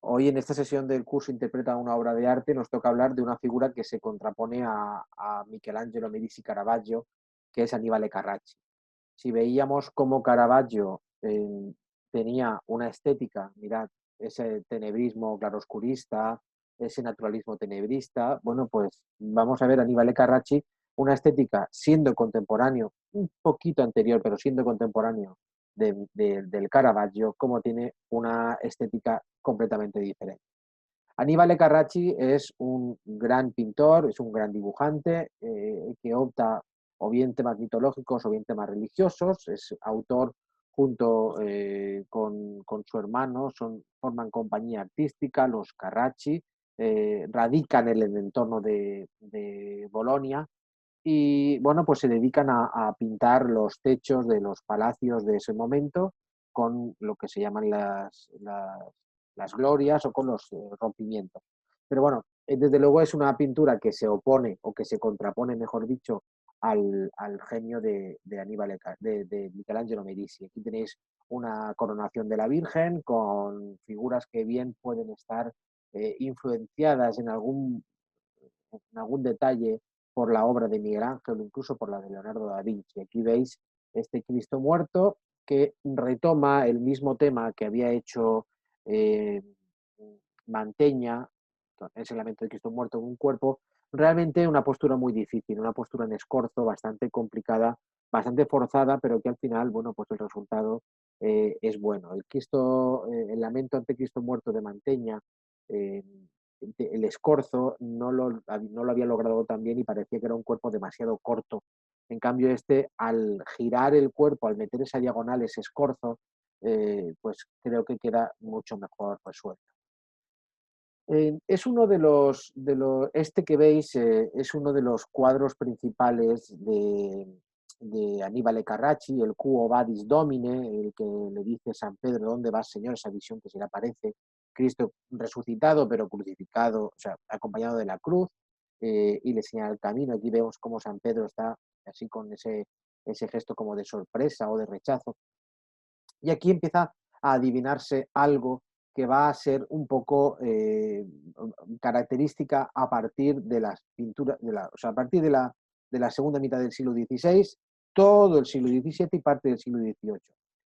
Hoy en esta sesión del curso Interpreta una obra de arte nos toca hablar de una figura que se contrapone a Michelangelo, Merisi, Caravaggio, que es Aníbal Carracci. Si veíamos cómo Caravaggio tenía una estética, mirad, ese tenebrismo claroscurista, ese naturalismo tenebrista, bueno, pues vamos a ver a Aníbal Carracci una estética siendo contemporáneo, un poquito anterior, pero siendo contemporáneo del Caravaggio, como tiene una estética completamente diferente. Aníbal Carracci es un gran pintor, es un gran dibujante que opta o bien temas mitológicos o bien temas religiosos, es autor junto con su hermano, forman compañía artística, los Carracci, radican en el entorno de Bolonia y bueno, pues se dedican a pintar los techos de los palacios de ese momento con lo que se llaman las glorias o con los rompimientos. Pero bueno, desde luego es una pintura que se opone o que se contrapone, mejor dicho, al genio de de Michelangelo Merisi. Aquí tenéis una coronación de la Virgen con figuras que bien pueden estar influenciadas en algún detalle por la obra de Miguel Ángel o incluso por la de Leonardo da Vinci. Aquí veis este Cristo muerto que retoma el mismo tema que había hecho eh, Manteña, es el lamento de Cristo muerto en un cuerpo, realmente una postura muy difícil, una postura en escorzo bastante complicada, bastante forzada, pero que al final, bueno, pues el resultado es bueno. El lamento ante Cristo muerto de Manteña, eh, el escorzo no lo había logrado tan bien y parecía que era un cuerpo demasiado corto. En cambio, este, al girar el cuerpo, al meter esa diagonal, ese escorzo, pues creo que queda mucho mejor resuelto. Es uno este que veis es uno de los cuadros principales de Aníbal Carracci, el Quo Vadis Domine, el que le dice San Pedro, ¿dónde vas, Señor? Esa visión que se le aparece, Cristo resucitado pero crucificado, o sea, acompañado de la cruz, y le señala el camino. Aquí vemos cómo San Pedro está así con ese gesto como de sorpresa o de rechazo. Y aquí empieza a adivinarse algo que va a ser un poco característica a partir de las pinturas, o sea, a partir de la segunda mitad del siglo XVI, todo el siglo XVII y parte del siglo XVIII.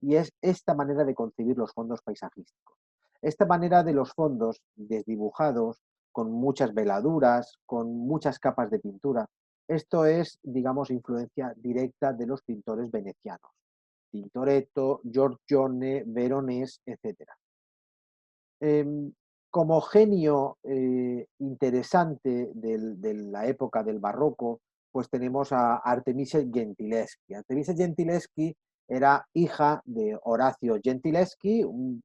Y es esta manera de concebir los fondos paisajísticos. Esta manera de los fondos desdibujados, con muchas veladuras, con muchas capas de pintura. Esto es, digamos, influencia directa de los pintores venecianos. Tintoretto, Giorgione, Veronés, etc. Eh, Como genio interesante de la época del barroco, pues tenemos a Artemisia Gentileschi. Artemisia Gentileschi era hija de Horacio Gentileschi, un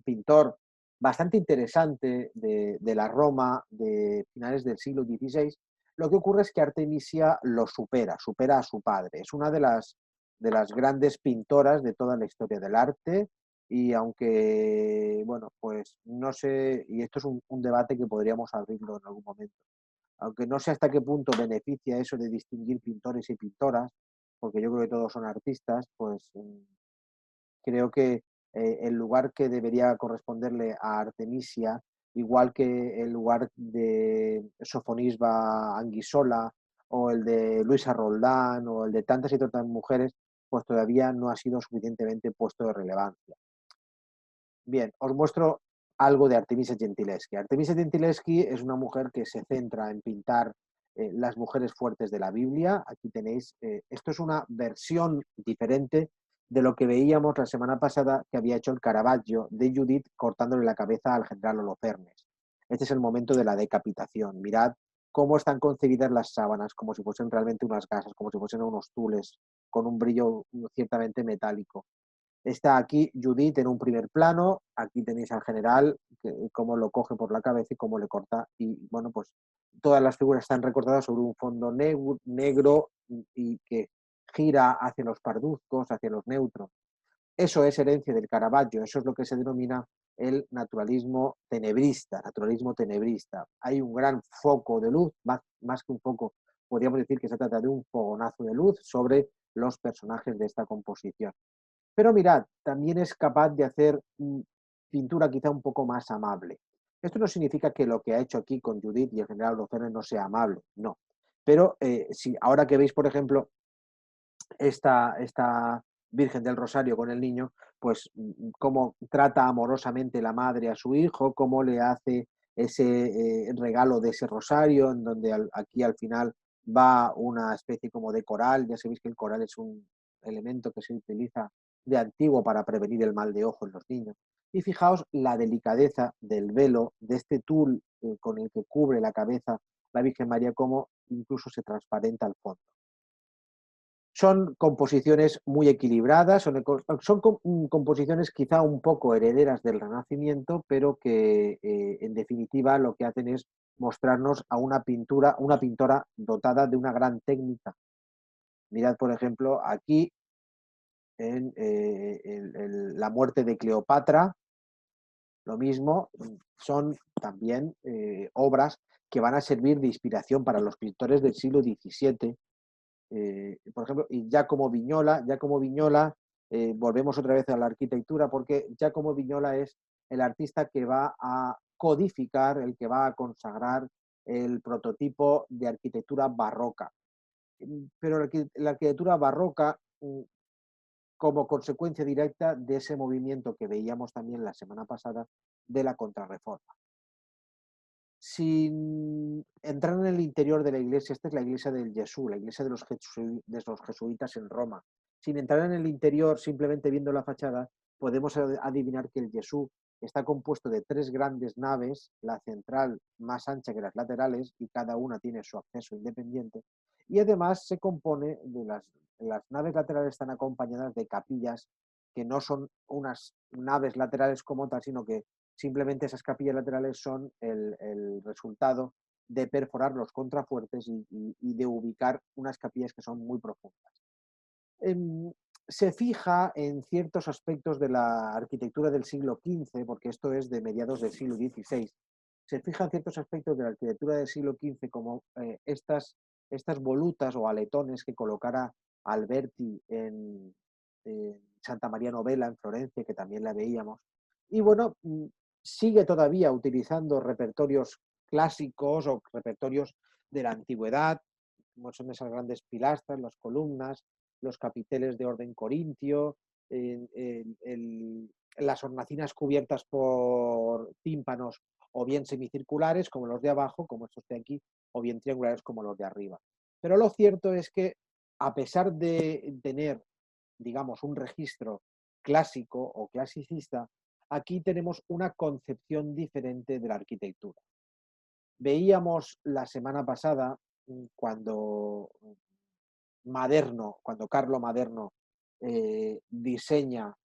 pintor bastante interesante de la Roma de finales del siglo XVI. Lo que ocurre es que Artemisia lo supera a su padre. Es una de las grandes pintoras de toda la historia del arte, y aunque, bueno, pues no sé, y esto es un debate que podríamos abrirlo en algún momento, aunque no sé hasta qué punto beneficia eso de distinguir pintores y pintoras, porque yo creo que todos son artistas, pues creo que el lugar que debería corresponderle a Artemisia, igual que el lugar de Sofonisba Anguissola o el de Luisa Roldán o el de tantas y tantas mujeres, pues todavía no ha sido suficientemente puesto de relevancia. Bien, os muestro algo de Artemisia Gentileschi. Artemisia Gentileschi es una mujer que se centra en pintar las mujeres fuertes de la Biblia. Aquí tenéis, esto es una versión diferente de lo que veíamos la semana pasada que había hecho el Caravaggio de Judith cortándole la cabeza al general Holofernes. Este es el momento de la decapitación. Mirad cómo están concebidas las sábanas, como si fuesen realmente unas gasas, como si fuesen unos tules, con un brillo ciertamente metálico. Está aquí Judith en un primer plano, aquí tenéis al general, cómo lo coge por la cabeza y cómo le corta. Y bueno, pues todas las figuras están recortadas sobre un fondo negro y que gira hacia los parduzcos, hacia los neutros. Eso es herencia del Caravaggio, eso es lo que se denomina el naturalismo tenebrista, naturalismo tenebrista. Hay un gran foco de luz, más que un foco, podríamos decir que se trata de un fogonazo de luz sobre los personajes de esta composición. Pero mirad, también es capaz de hacer pintura quizá un poco más amable. Esto no significa que lo que ha hecho aquí con Judith y el general Lozerne no sea amable, no. Pero si ahora que veis, por ejemplo, esta Virgen del Rosario con el niño, pues cómo trata amorosamente la madre a su hijo, cómo le hace ese regalo de ese rosario, en donde aquí al final va una especie como de coral. Ya sabéis que el coral es un elemento que se utiliza de antiguo para prevenir el mal de ojo en los niños. Y fijaos la delicadeza del velo, de este tul con el que cubre la cabeza la Virgen María, como incluso se transparenta al fondo. Son composiciones muy equilibradas, son composiciones quizá un poco herederas del Renacimiento, pero que en definitiva lo que hacen es mostrarnos a una pintora dotada de una gran técnica. Mirad, por ejemplo, aquí en La muerte de Cleopatra, lo mismo, son también obras que van a servir de inspiración para los pintores del siglo XVII. Por ejemplo, y Giacomo Vignola, volvemos otra vez a la arquitectura, porque Giacomo Vignola es el artista que va a codificar, el que va a consagrar el prototipo de arquitectura barroca. Pero la arquitectura barroca, como consecuencia directa de ese movimiento que veíamos también la semana pasada de la Contrarreforma. Sin entrar en el interior de la iglesia, esta es la iglesia del Jesús, la iglesia de los jesuitas en Roma. Sin entrar en el interior, simplemente viendo la fachada, podemos adivinar que el Jesús está compuesto de 3 grandes naves, la central más ancha que las laterales, y cada una tiene su acceso independiente. Y además se compone de las naves laterales, están acompañadas de capillas que no son unas naves laterales como tal, sino que simplemente esas capillas laterales son el resultado de perforar los contrafuertes y de ubicar unas capillas que son muy profundas. Se fija en ciertos aspectos de la arquitectura del siglo XV, porque esto es de mediados del siglo XVI. Se fija en ciertos aspectos de la arquitectura del siglo XV, como estas volutas o aletones que colocara Alberti en Santa María Novella, en Florencia, que también la veíamos. Y bueno, sigue todavía utilizando repertorios clásicos o repertorios de la antigüedad, como son esas grandes pilastras, las columnas, los capiteles de orden corintio, las hornacinas cubiertas por tímpanos o bien semicirculares como los de abajo, como estos de aquí, o bien triangulares como los de arriba. Pero lo cierto es que, a pesar de tener, digamos, un registro clásico o clasicista, aquí tenemos una concepción diferente de la arquitectura. Veíamos la semana pasada cuando Carlo Maderno diseña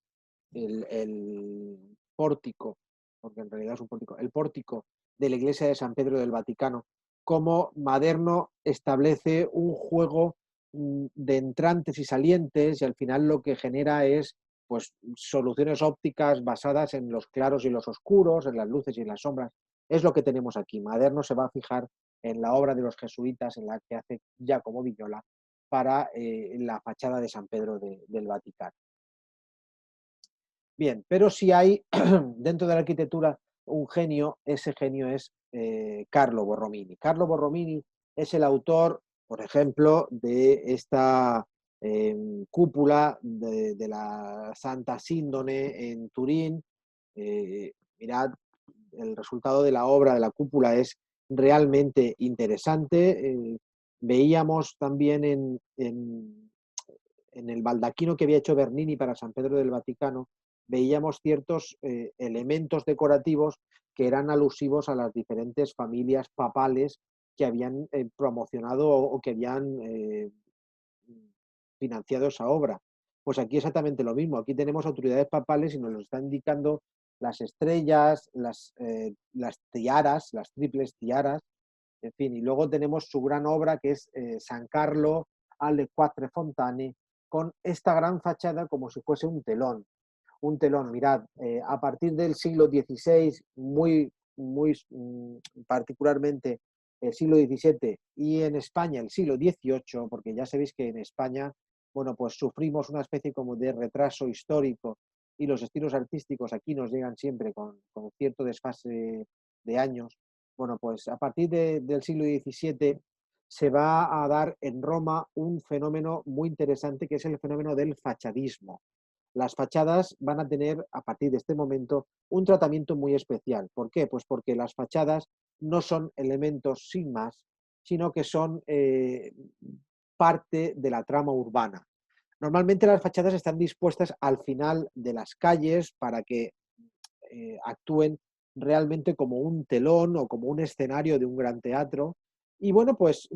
el pórtico, porque en realidad es un pórtico, el pórtico de la iglesia de San Pedro del Vaticano, cómo Maderno establece un juego de entrantes y salientes, y al final lo que genera es pues soluciones ópticas basadas en los claros y los oscuros, en las luces y en las sombras. Es lo que tenemos aquí. Maderno se va a fijar en la obra de los jesuitas, en la que hace Giacomo Vignola, para la fachada de San Pedro del Vaticano. Bien, pero si hay dentro de la arquitectura un genio, ese genio es Carlo Borromini. Carlo Borromini es el autor, por ejemplo, de esta cúpula de la Santa Síndone en Turín. Mirad, el resultado de la obra de la cúpula es realmente interesante. Veíamos también en el baldaquino que había hecho Bernini para San Pedro del Vaticano, veíamos ciertos elementos decorativos que eran alusivos a las diferentes familias papales que habían promocionado o que habían financiado esa obra. Pues aquí exactamente lo mismo. Aquí tenemos autoridades papales y nos lo están indicando las estrellas, las tiaras, las triples tiaras, en fin. Y luego tenemos su gran obra que es San Carlo alle Quattro Fontane, con esta gran fachada como si fuese un telón. Un telón, mirad, a partir del siglo XVI, muy particularmente el siglo XVII, y en España el siglo XVIII, porque ya sabéis que en España, bueno, pues sufrimos una especie como de retraso histórico, y los estilos artísticos aquí nos llegan siempre con cierto desfase de años. Bueno, pues a partir del siglo XVII se va a dar en Roma un fenómeno muy interesante que es el fenómeno del fachadismo. Las fachadas van a tener, a partir de este momento, un tratamiento muy especial. ¿Por qué? Pues porque las fachadas no son elementos sin más, sino que son parte de la trama urbana. Normalmente las fachadas están dispuestas al final de las calles para que actúen realmente como un telón o como un escenario de un gran teatro. Y bueno, pues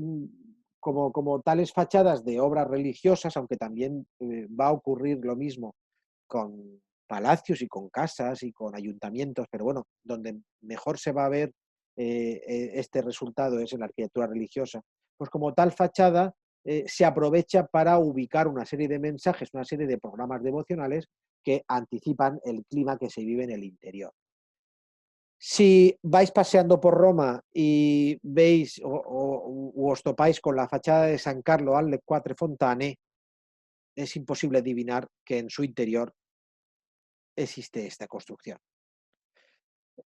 como tales fachadas de obras religiosas, aunque también va a ocurrir lo mismo con palacios y con casas y con ayuntamientos, pero bueno, donde mejor se va a ver este resultado es en la arquitectura religiosa. Pues como tal fachada se aprovecha para ubicar una serie de mensajes, una serie de programas devocionales que anticipan el clima que se vive en el interior. Si vais paseando por Roma y veis o os topáis con la fachada de San Carlo alle Quattro Fontane, es imposible adivinar que en su interior existe esta construcción.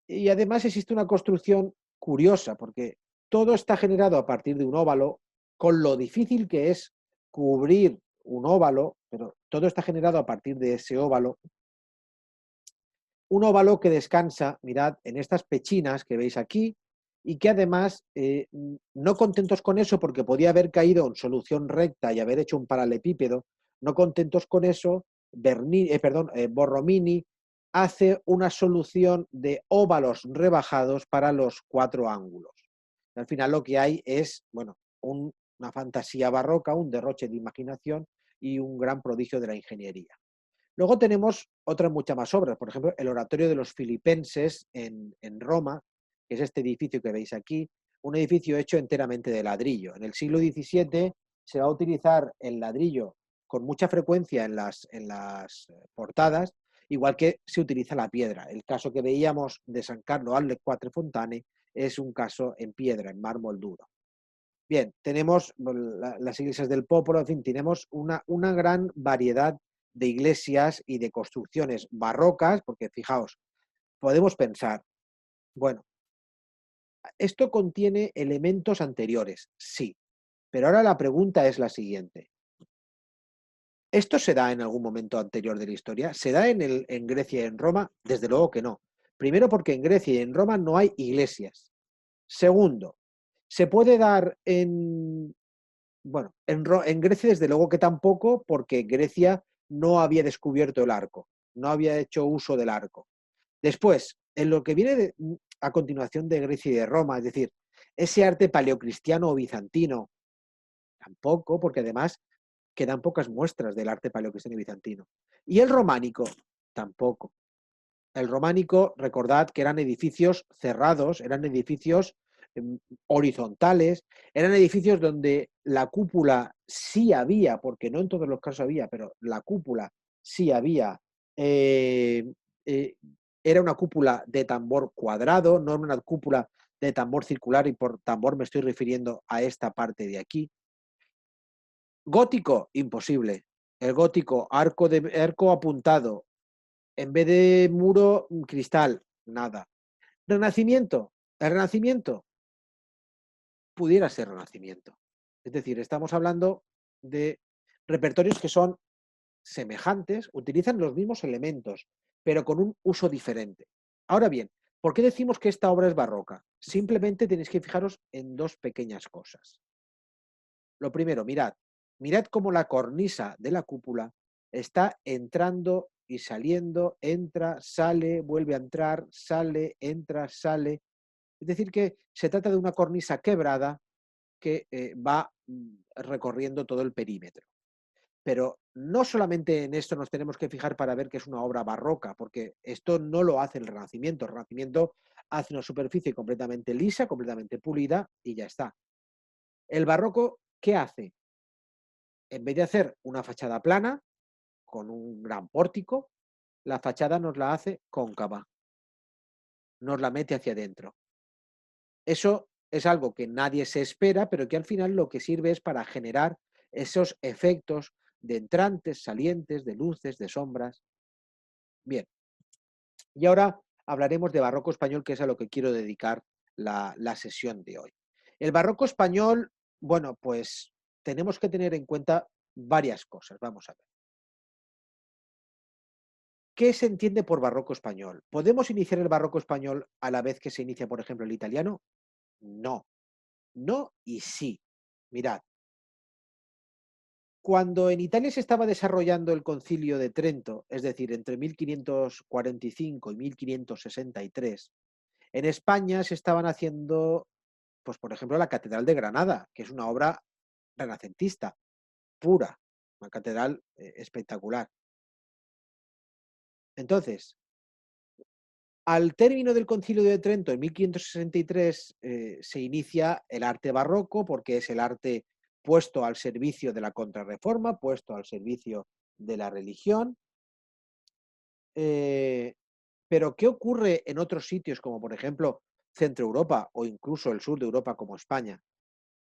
Y además existe una construcción curiosa, porque todo está generado a partir de un óvalo, con lo difícil que es cubrir un óvalo, pero todo está generado a partir de ese óvalo. Un óvalo que descansa, mirad, en estas pechinas que veis aquí, y que además, no contentos con eso, porque podía haber caído en solución recta y haber hecho un paralelepípedo, no contentos con eso, Borromini hace una solución de óvalos rebajados para los 4 ángulos. Al final lo que hay es, bueno, una fantasía barroca, un derroche de imaginación y un gran prodigio de la ingeniería. Luego tenemos otras muchas más obras, por ejemplo, el Oratorio de los Filipenses en Roma, que es este edificio que veis aquí, un edificio hecho enteramente de ladrillo. En el siglo XVII se va a utilizar el ladrillo con mucha frecuencia en las portadas, igual que se utiliza la piedra. El caso que veíamos de San Carlo alle Quattro Fontane es un caso en piedra, en mármol duro. Bien, tenemos las iglesias del Popolo, en fin, tenemos una gran variedad de iglesias y de construcciones barrocas, porque fijaos, podemos pensar, bueno, esto contiene elementos anteriores, sí, pero ahora la pregunta es la siguiente. ¿Esto se da en algún momento anterior de la historia? ¿Se da en Grecia y en Roma? Desde luego que no. Primero porque en Grecia y en Roma no hay iglesias. Segundo, ¿se puede dar bueno, en Grecia desde luego que tampoco, porque Grecia no había descubierto el arco, no había hecho uso del arco. Después, en lo que viene a continuación de Grecia y de Roma, es decir, ese arte paleocristiano o bizantino, tampoco, porque además quedan pocas muestras del arte paleocristiano y bizantino. Y el románico, tampoco. El románico, recordad que eran edificios cerrados, eran edificios horizontales, eran edificios donde la cúpula sí había, porque no en todos los casos había, pero la cúpula sí había, eh, eh, era una cúpula de tambor cuadrado, no era una cúpula de tambor circular, y por tambor me estoy refiriendo a esta parte de aquí. Gótico, imposible. El gótico, arco apuntado, en vez de muro, cristal, nada. Renacimiento, el Renacimiento pudiera ser Renacimiento. Es decir, estamos hablando de repertorios que son semejantes, utilizan los mismos elementos, pero con un uso diferente. Ahora bien, ¿por qué decimos que esta obra es barroca? Simplemente tenéis que fijaros en dos pequeñas cosas. Lo primero, mirad cómo la cornisa de la cúpula está entrando y saliendo, entra, sale, vuelve a entrar, sale, entra, sale. Es decir, que se trata de una cornisa quebrada que va recorriendo todo el perímetro. Pero no solamente en esto nos tenemos que fijar para ver que es una obra barroca, porque esto no lo hace el Renacimiento. El Renacimiento hace una superficie completamente lisa, completamente pulida y ya está. El barroco, ¿qué hace? En vez de hacer una fachada plana, con un gran pórtico, la fachada nos la hace cóncava, nos la mete hacia adentro. Eso es algo que nadie se espera, pero que al final lo que sirve es para generar esos efectos de entrantes, salientes, de luces, de sombras. Bien, y ahora hablaremos de barroco español, que es a lo que quiero dedicar la sesión de hoy. El barroco español, bueno, pues tenemos que tener en cuenta varias cosas. Vamos a ver. ¿Qué se entiende por barroco español? ¿Podemos iniciar el barroco español a la vez que se inicia, por ejemplo, el italiano? No, no y sí. Mirad, cuando en Italia se estaba desarrollando el Concilio de Trento, es decir, entre 1545 y 1563, en España se estaban haciendo, pues por ejemplo, la Catedral de Granada, que es una obra renacentista, pura, una catedral espectacular. Entonces, al término del Concilio de Trento, en 1563, se inicia el arte barroco, porque es el arte puesto al servicio de la contrarreforma, puesto al servicio de la religión. Eh, pero, ¿qué ocurre en otros sitios, como por ejemplo Centro Europa o incluso el sur de Europa como España?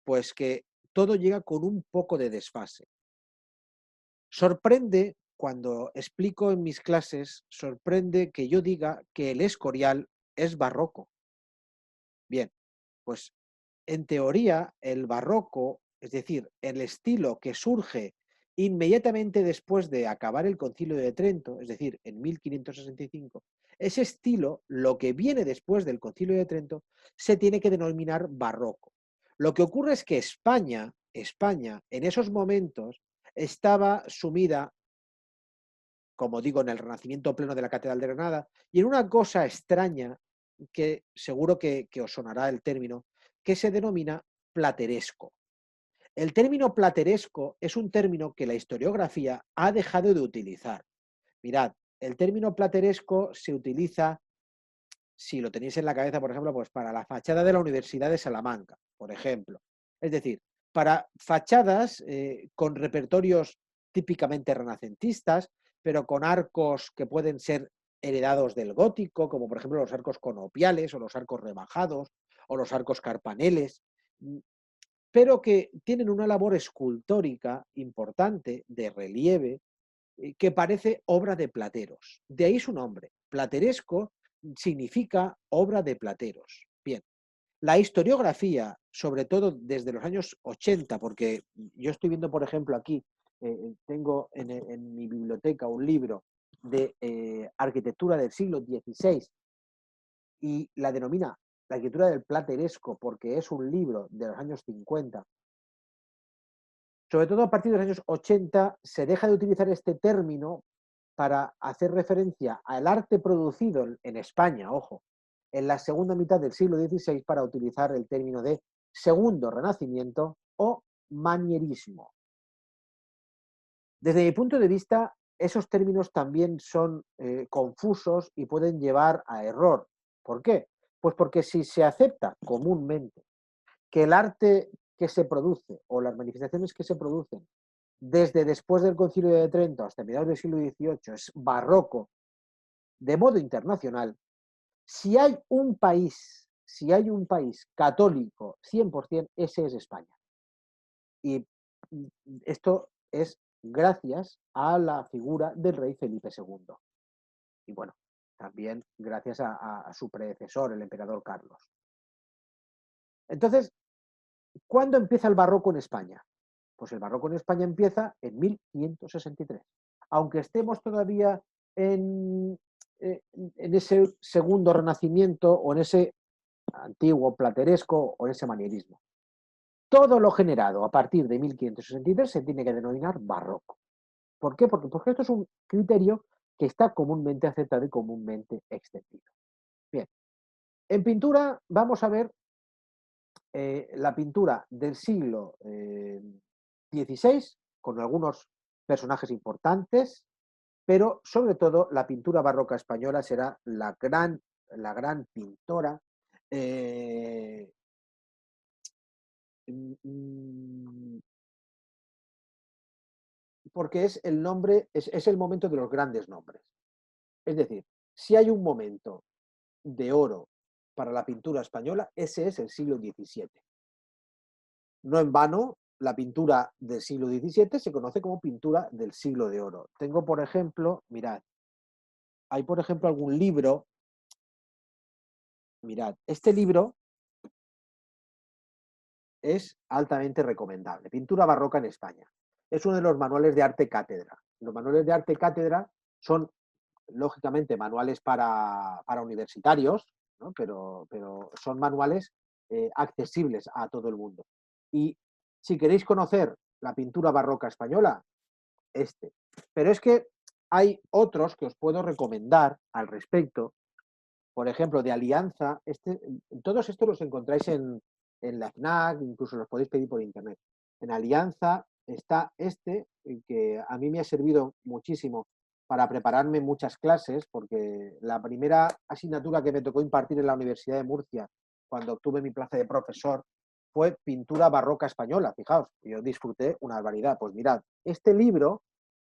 Pues que todo llega con un poco de desfase. Sorprende, cuando explico en mis clases, sorprende que yo diga que el Escorial es barroco. Bien, pues en teoría el barroco, es decir, el estilo que surge inmediatamente después de acabar el Concilio de Trento, es decir, en 1565, ese estilo, lo que viene después del Concilio de Trento, se tiene que denominar barroco. Lo que ocurre es que España, en esos momentos, estaba sumida, como digo, en el Renacimiento pleno de la Catedral de Granada, y en una cosa extraña, que seguro que os sonará el término, que se denomina plateresco. El término plateresco es un término que la historiografía ha dejado de utilizar. Mirad, el término plateresco se utiliza, si lo tenéis en la cabeza, por ejemplo, pues para la fachada de la Universidad de Salamanca, por ejemplo. Es decir, para fachadas con repertorios típicamente renacentistas, pero con arcos que pueden ser heredados del gótico, como por ejemplo los arcos conopiales o los arcos rebajados o los arcos carpaneles, pero que tienen una labor escultórica importante de relieve, que parece obra de plateros. De ahí su nombre. Plateresco significa obra de plateros. Bien, la historiografía, sobre todo desde los años 80, porque yo estoy viendo, por ejemplo, aquí, tengo en mi biblioteca un libro de arquitectura del siglo XVI y la denomina la arquitectura del plateresco porque es un libro de los años 50. Sobre todo a partir de los años 80 se deja de utilizar este término para hacer referencia al arte producido en España, ojo, en la segunda mitad del siglo XVI, para utilizar el término de segundo renacimiento o manierismo. Desde mi punto de vista, esos términos también son confusos y pueden llevar a error. ¿Por qué? Pues porque si se acepta comúnmente que el arte que se produce o las manifestaciones que se producen desde después del Concilio de Trento hasta mediados del siglo XVIII es barroco de modo internacional, si hay un país católico 100%, ese es España. Y esto es gracias a la figura del rey Felipe II. Y bueno, también gracias a su predecesor, el emperador Carlos. Entonces, ¿cuándo empieza el barroco en España? Pues el barroco en España empieza en 1563. Aunque estemos todavía en ese segundo renacimiento o en ese antiguo plateresco o en ese manierismo. Todo lo generado a partir de 1563 se tiene que denominar barroco. ¿Por qué? Porque esto es un criterio que está comúnmente aceptado y comúnmente extendido. Bien, en pintura vamos a ver la pintura del siglo XVI, con algunos personajes importantes, pero sobre todo la pintura barroca española será la gran pintora, eh, porque es el nombre, es el momento de los grandes nombres. Es decir, si hay un momento de oro para la pintura española, ese es el siglo XVII. No en vano, la pintura del siglo XVII se conoce como pintura del siglo de oro. Tengo, por ejemplo, mirad, hay, por ejemplo, algún libro. Mirad, este libro es altamente recomendable. Pintura barroca en España. Es uno de los manuales de arte cátedra. Los manuales de arte cátedra son, lógicamente, manuales para universitarios, ¿no? Pero son manuales accesibles a todo el mundo. Y si queréis conocer la pintura barroca española, este. Pero es que hay otros que os puedo recomendar al respecto. Por ejemplo, de Alianza, todos estos los encontráis en la FNAC, incluso los podéis pedir por internet. En Alianza está que a mí me ha servido muchísimo para prepararme muchas clases, porque la primera asignatura que me tocó impartir en la Universidad de Murcia, cuando obtuve mi plaza de profesor, fue pintura barroca española. Fijaos, yo disfruté una barbaridad. Pues mirad, este libro,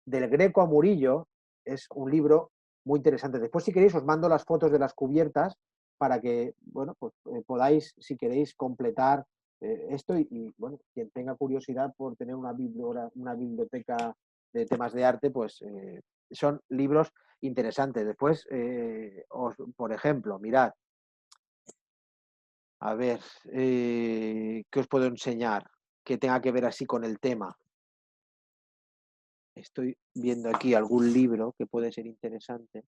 Del Greco a Murillo, es un libro muy interesante. Después, si queréis, os mando las fotos de las cubiertas para que, bueno, pues podáis, si queréis, completar esto bueno, quien tenga curiosidad por tener una biblioteca de temas de arte, pues son libros interesantes. Después, por ejemplo, mirad, a ver, ¿qué os puedo enseñar que tenga que ver así con el tema? Estoy viendo aquí algún libro que puede ser interesante.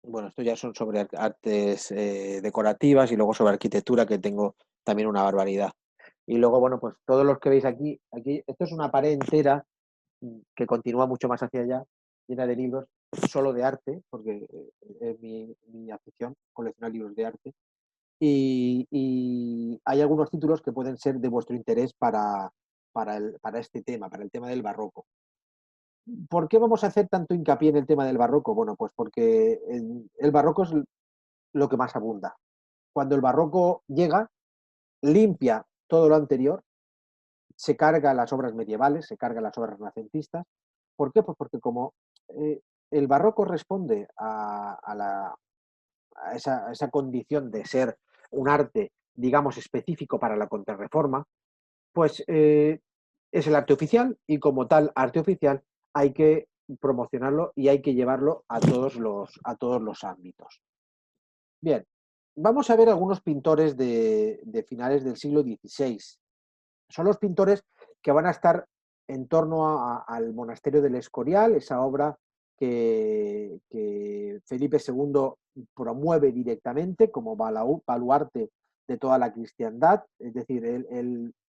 Bueno, esto ya son sobre artes decorativas y luego sobre arquitectura, que tengo también una barbaridad. Y luego, bueno, pues todos los que veis aquí, esto es una pared entera que continúa mucho más hacia allá, llena de libros, solo de arte, porque es mi afición, coleccionar libros de arte. Y hay algunos títulos que pueden ser de vuestro interés para este tema, para el tema del barroco. ¿Por qué vamos a hacer tanto hincapié en el tema del barroco? Bueno, pues porque el barroco es lo que más abunda. Cuando el barroco llega, limpia todo lo anterior, se carga las obras medievales, se carga las obras renacentistas. ¿Por qué? Pues porque como el barroco responde a esa condición de ser un arte, digamos, específico para la contrarreforma, pues es el arte oficial y como tal arte oficial hay que promocionarlo y hay que llevarlo a todos los ámbitos. Bien, vamos a ver algunos pintores de finales del siglo XVI. Son los pintores que van a estar en torno al monasterio del Escorial, esa obra que Felipe II promueve directamente como baluarte de toda la cristiandad. Es decir,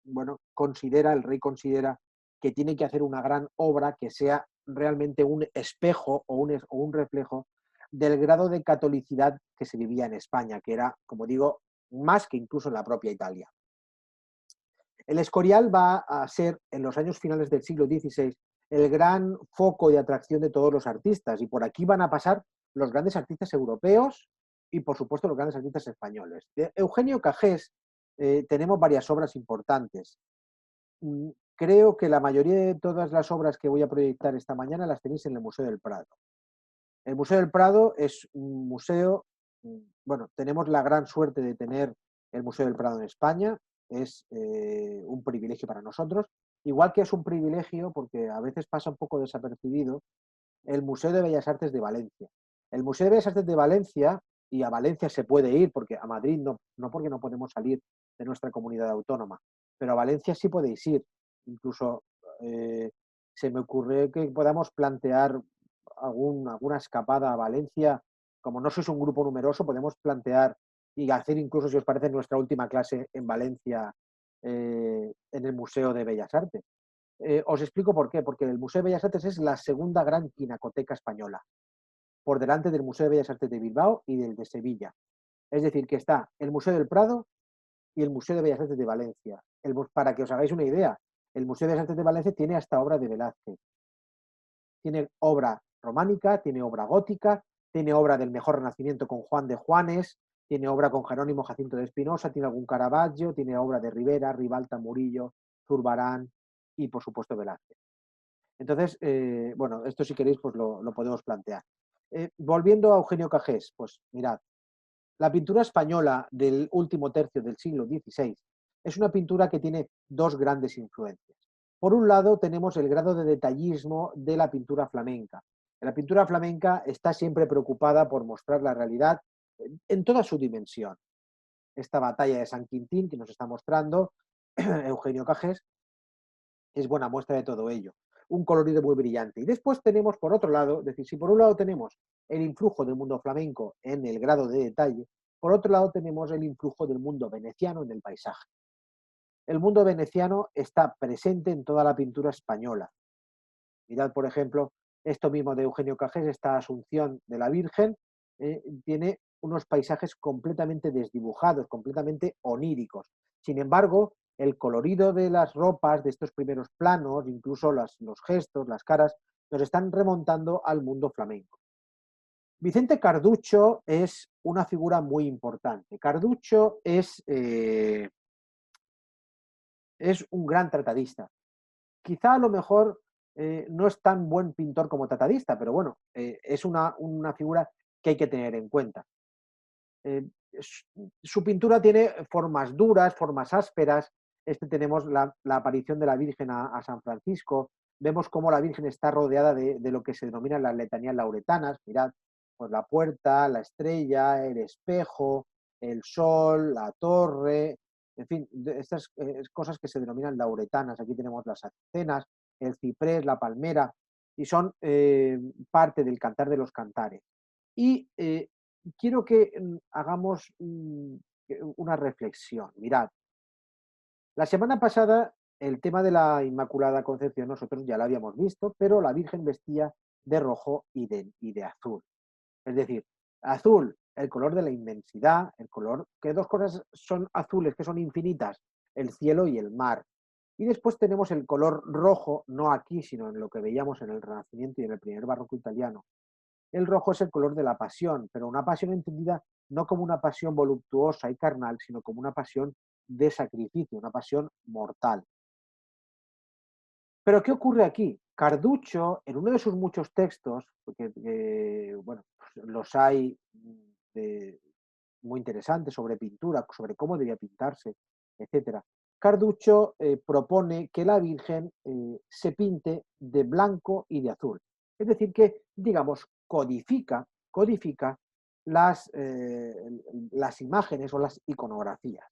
bueno, el rey considera que tiene que hacer una gran obra que sea realmente un espejo o un reflejo del grado de catolicidad que se vivía en España, que era, como digo, más que incluso en la propia Italia. El Escorial va a ser, en los años finales del siglo XVI, el gran foco de atracción de todos los artistas, y por aquí van a pasar los grandes artistas europeos y, por supuesto, los grandes artistas españoles. De Eugenio Cajés tenemos varias obras importantes. Creo que la mayoría de todas las obras que voy a proyectar esta mañana las tenéis en el Museo del Prado. El Museo del Prado es un museo, bueno, tenemos la gran suerte de tener el Museo del Prado en España, es un privilegio para nosotros, igual que es un privilegio, porque a veces pasa un poco desapercibido, el Museo de Bellas Artes de Valencia. El Museo de Bellas Artes de Valencia, y a Valencia se puede ir, porque a Madrid no porque no podemos salir de nuestra comunidad autónoma, pero a Valencia sí podéis ir. Incluso se me ocurre que podamos plantear alguna escapada a Valencia. Como no sois un grupo numeroso, podemos plantear y hacer incluso, si os parece, nuestra última clase en Valencia, en el Museo de Bellas Artes. Os explico por qué. Porque el Museo de Bellas Artes es la segunda gran pinacoteca española, por delante del Museo de Bellas Artes de Bilbao y del de Sevilla. Es decir, que está el Museo del Prado y el Museo de Bellas Artes de Valencia. Para que os hagáis una idea, el Museo de Bellas Artes de Valencia tiene hasta obra de Velázquez. Tiene obra románica, tiene obra gótica, tiene obra del mejor Renacimiento con Juan de Juanes, tiene obra con Jerónimo Jacinto de Espinosa, tiene algún Caravaggio, tiene obra de Rivera, Ribalta, Murillo, Zurbarán y, por supuesto, Velázquez. Entonces, bueno, esto si queréis, pues lo podemos plantear. Volviendo a Eugenio Cajés, pues mirad, la pintura española del último tercio del siglo XVI es una pintura que tiene dos grandes influencias. Por un lado tenemos el grado de detallismo de la pintura flamenca. La pintura flamenca está siempre preocupada por mostrar la realidad en toda su dimensión. Esta batalla de San Quintín que nos está mostrando Eugenio Cajés es buena muestra de todo ello. Un colorido muy brillante. Y después tenemos, por otro lado, es decir, si por un lado tenemos el influjo del mundo flamenco en el grado de detalle, por otro lado tenemos el influjo del mundo veneciano en el paisaje. El mundo veneciano está presente en toda la pintura española. Mirad, por ejemplo, esto mismo de Eugenio Cajés, esta Asunción de la Virgen, tiene unos paisajes completamente desdibujados, completamente oníricos. Sin embargo, el colorido de las ropas, de estos primeros planos, incluso los gestos, las caras, nos están remontando al mundo flamenco. Vicente Carducho es una figura muy importante. Carducho es un gran tratadista. Quizá a lo mejor no es tan buen pintor como tratadista, pero bueno, es una figura que hay que tener en cuenta. Eh, su pintura tiene formas duras, formas ásperas. Tenemos la aparición de la Virgen a San Francisco. Vemos cómo la Virgen está rodeada de lo que se denominan las letanías lauretanas. Mirad, pues la puerta, la estrella, el espejo, el sol, la torre, en fin, estas cosas que se denominan lauretanas. Aquí tenemos las azucenas, el ciprés, la palmera, y son parte del Cantar de los Cantares. Y quiero que hagamos una reflexión. Mirad, la semana pasada el tema de la Inmaculada Concepción nosotros ya lo habíamos visto, pero la Virgen vestía de rojo y de azul. Es decir, azul, el color de la inmensidad, el color, que dos cosas son azules, que son infinitas, el cielo y el mar. Y después tenemos el color rojo, no aquí, sino en lo que veíamos en el Renacimiento y en el primer barroco italiano. El rojo es el color de la pasión, pero una pasión entendida no como una pasión voluptuosa y carnal, sino como una pasión de sacrificio, una pasión mortal. Pero ¿qué ocurre aquí? Carducho, en uno de sus muchos textos, porque bueno, pues los hay muy interesantes sobre pintura, sobre cómo debía pintarse, etcétera. Carducho propone que la Virgen se pinte de blanco y de azul. Es decir, que, digamos, codifica las imágenes o las iconografías.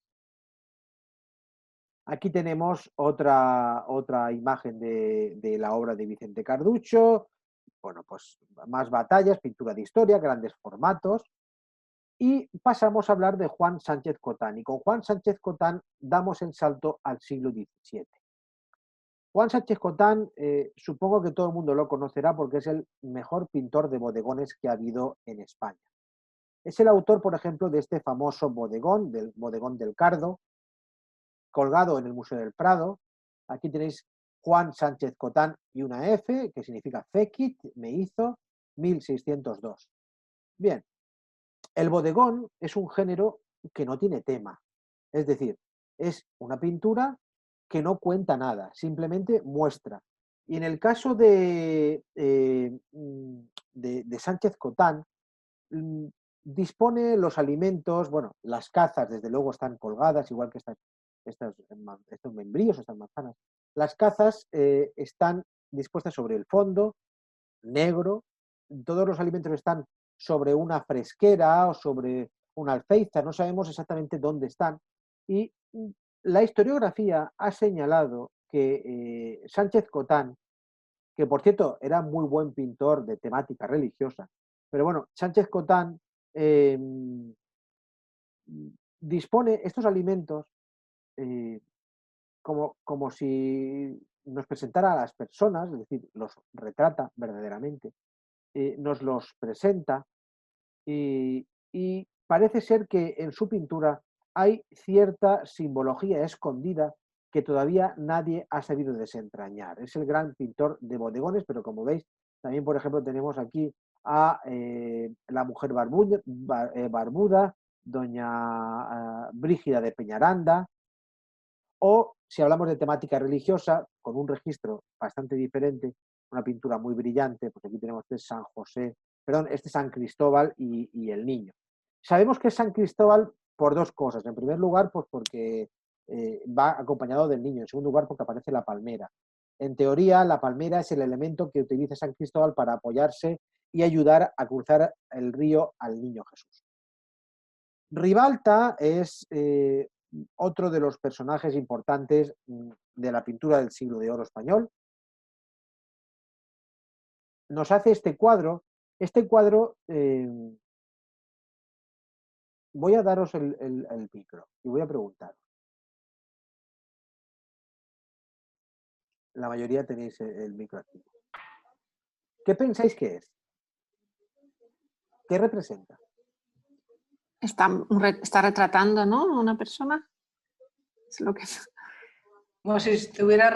Aquí tenemos otra imagen de la obra de Vicente Carducho. Bueno, pues más batallas, pintura de historia, grandes formatos. Y pasamos a hablar de Juan Sánchez Cotán. Y con Juan Sánchez Cotán damos el salto al siglo XVII. Juan Sánchez Cotán, supongo que todo el mundo lo conocerá porque es el mejor pintor de bodegones que ha habido en España. Es el autor, por ejemplo, de este famoso bodegón, del bodegón del Cardo, colgado en el Museo del Prado. Aquí tenéis Juan Sánchez Cotán y una F, que significa Fekit, me hizo, 1602. Bien, el bodegón es un género que no tiene tema. Es decir, es una pintura que no cuenta nada, simplemente muestra. Y en el caso de Sánchez Cotán, dispone los alimentos, bueno, las cazas desde luego están colgadas, igual que estos membrillos, estas manzanas. Las cazas están dispuestas sobre el fondo, negro, todos los alimentos están sobre una fresquera o sobre una alféizar, no sabemos exactamente dónde están. Y la historiografía ha señalado que Sánchez Cotán, que por cierto era muy buen pintor de temática religiosa, pero bueno, Sánchez Cotán eh, dispone estos alimentos eh, como si nos presentara a las personas, es decir, los retrata verdaderamente, nos los presenta y parece ser que en su pintura hay cierta simbología escondida que todavía nadie ha sabido desentrañar. Es el gran pintor de bodegones, pero como veis, también, por ejemplo, tenemos aquí a la mujer barbuda, doña Brígida de Peñaranda, o si hablamos de temática religiosa, con un registro bastante diferente, una pintura muy brillante, pues aquí tenemos este San José, perdón, este San Cristóbal y el niño. Sabemos que es San Cristóbal por dos cosas. En primer lugar, pues porque va acompañado del niño. En segundo lugar, porque aparece la palmera. En teoría, la palmera es el elemento que utiliza San Cristóbal para apoyarse y ayudar a cruzar el río al Niño Jesús. Ribalta es otro de los personajes importantes de la pintura del siglo de oro español. Nos hace este cuadro. Este cuadro, voy a daros el micro y voy a preguntar. La mayoría tenéis el micro aquí. ¿Qué pensáis que es? ¿Qué representa? Está retratando, ¿no? A una persona. Es lo que es. Como si estuviera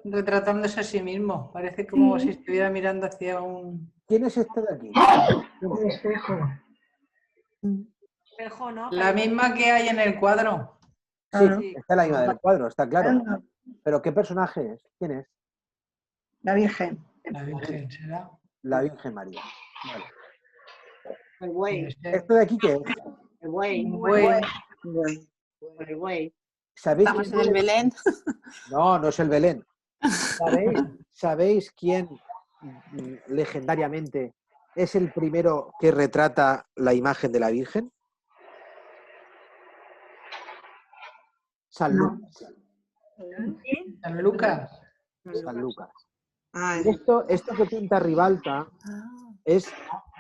retratándose a sí mismo. Parece como si estuviera mirando hacia un... ¿Quién es este de aquí? Un espejo. Espejo, ¿no? La misma que hay en el cuadro. Sí, Sí. está en la misma del cuadro, está claro. Pero ¿qué personaje es? ¿Quién es? La Virgen. La Virgen, ¿será? La Virgen María. Vale. El buey. ¿Esto de aquí qué es? El buey. Un buey. El buey. ¿Sabéis Estamos quién en el es? Belén. No, no es el Belén. ¿Sabéis quién legendariamente es el primero que retrata la imagen de la Virgen? San No. Lucas. San Lucas. San Lucas. Ah, Esto que pinta Ribalta es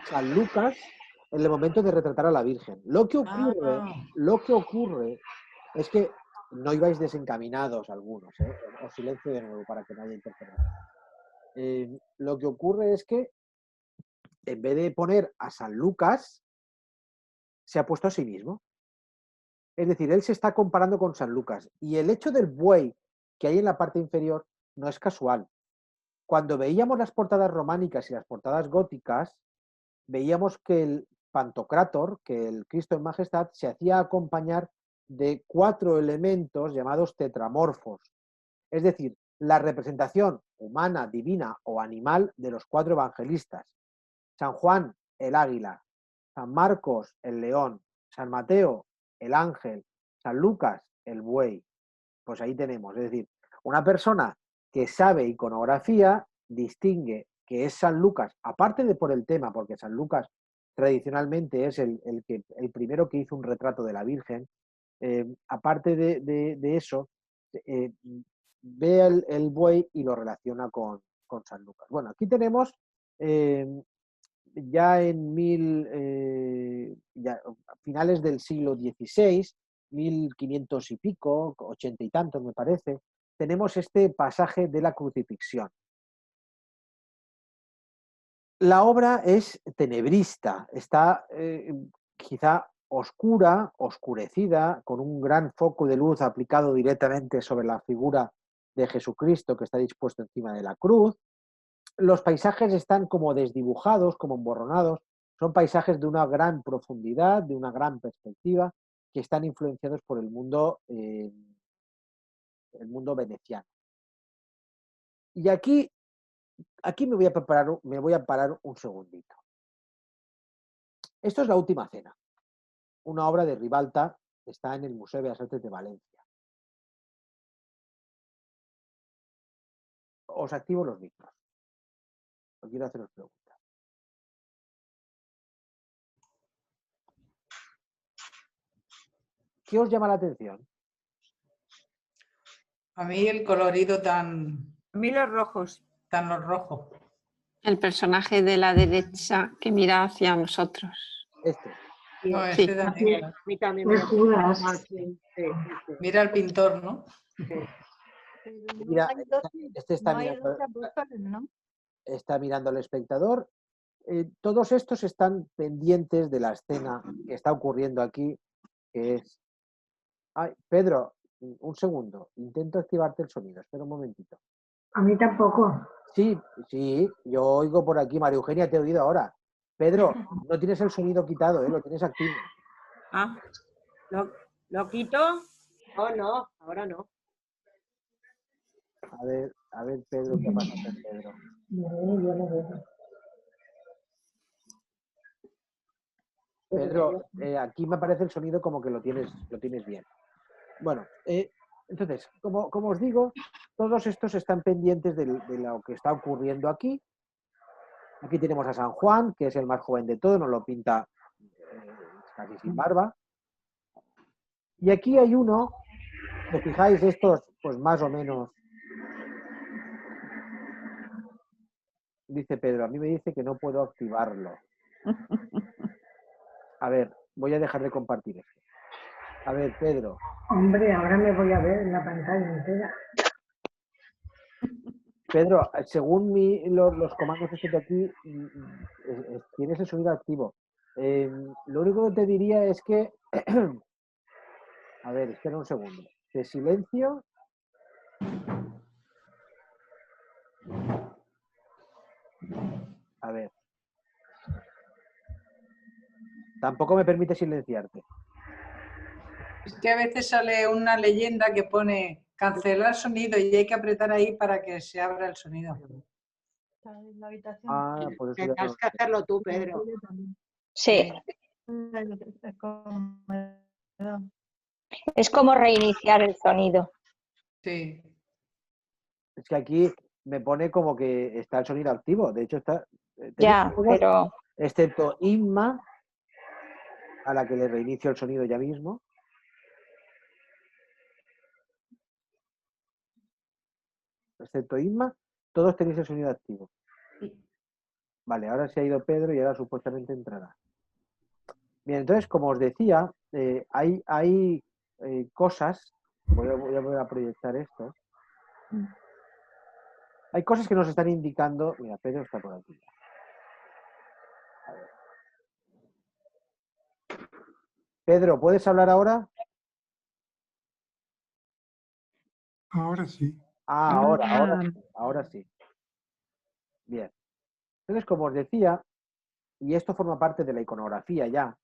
San Lucas en el momento de retratar a la Virgen. Lo que ocurre es que no ibais desencaminados algunos, os silencio de nuevo para que no haya interferencia. Lo que ocurre es que en vez de poner a San Lucas, se ha puesto a sí mismo. Es decir, él se está comparando con San Lucas. Y el hecho del buey que hay en la parte inferior no es casual. Cuando veíamos las portadas románicas y las portadas góticas, veíamos que el Pantocrátor, que el Cristo en Majestad, se hacía acompañar de 4 elementos llamados tetramorfos. Es decir, la representación humana, divina o animal de los 4 evangelistas. San Juan, el águila. San Marcos, el león. San Mateo, el ángel. San Lucas, el buey. Pues ahí tenemos. Es decir, una persona que sabe iconografía distingue que es San Lucas, aparte de por el tema, porque San Lucas tradicionalmente es el primero que hizo un retrato de la Virgen, aparte de eso, ve el buey y lo relaciona con San Lucas. Bueno, aquí tenemos ya en finales del siglo XVI, 1500 y pico, 80 y tantos me parece, tenemos este pasaje de la crucifixión. La obra es tenebrista, está quizá oscura, oscurecida, con un gran foco de luz aplicado directamente sobre la figura de Jesucristo que está dispuesto encima de la cruz. Los paisajes están como desdibujados, como emborronados, son paisajes de una gran profundidad, de una gran perspectiva, que están influenciados por el mundo veneciano. Y aquí me voy a parar un segundito. Esto es La Última Cena, una obra de Ribalta que está en el Museo de Bellas Artes de Valencia. Os activo los micros. Os quiero haceros preguntas. ¿Qué os llama la atención? A mí el colorido tan A mí los rojos. rojo. El personaje de la derecha que mira hacia nosotros. Este. No, Sí. este también. A mí también Es Judas. Sí. Mira al pintor, ¿no? Mira, este está No hay mirando, 12 apóstoles, ¿no? está mirando al espectador. Todos estos están pendientes de la escena que está ocurriendo aquí, que es... Ay, Pedro, un segundo, intento activarte el sonido, espera un momentito. A mí tampoco. Sí, yo oigo por aquí, María Eugenia, te he oído ahora. Pedro, no tienes el sonido quitado, lo tienes activo. Ah, ¿lo quito? Oh, no, ahora no. A ver, Pedro, ¿qué pasa con Pedro? Yo no veo. Pedro, aquí me aparece el sonido como que lo tienes bien. Bueno, entonces, como os digo, todos estos están pendientes de lo que está ocurriendo aquí. Aquí tenemos a San Juan, que es el más joven de todos, nos lo pinta casi sin barba. Y aquí hay uno, si os fijáis, estos, pues más o menos, dice Pedro, a mí me dice que no puedo activarlo. A ver, voy a dejar de compartir esto. A ver, Pedro. Hombre, ahora me voy a ver en la pantalla entera. Pedro, según los comandos que estoy aquí, tienes el sonido activo. Lo único que te diría es que... A ver, espera un segundo. De silencio. A ver. Tampoco me permite silenciarte. Es que a veces sale una leyenda que pone cancelar sonido y hay que apretar ahí para que se abra el sonido. Ah, por eso ya Tendrás no. que hacerlo tú, Pedro. Sí, es como reiniciar el sonido. Sí. Es que aquí me pone como que está el sonido activo. De hecho, está. Ya, pero Excepto Inma, a la que le reinicio el sonido ya mismo. Excepto Inma, todos tenéis el sonido activo. Vale, ahora se ha ido Pedro y ahora supuestamente entrará. Bien, entonces, como os decía, hay cosas, voy a proyectar esto. Hay cosas que nos están indicando. Mira, Pedro está por aquí. A ver. Pedro, ¿puedes hablar ahora? Ahora sí. Ah, ahora sí. Bien. Entonces, como os decía, y esto forma parte de la iconografía ya,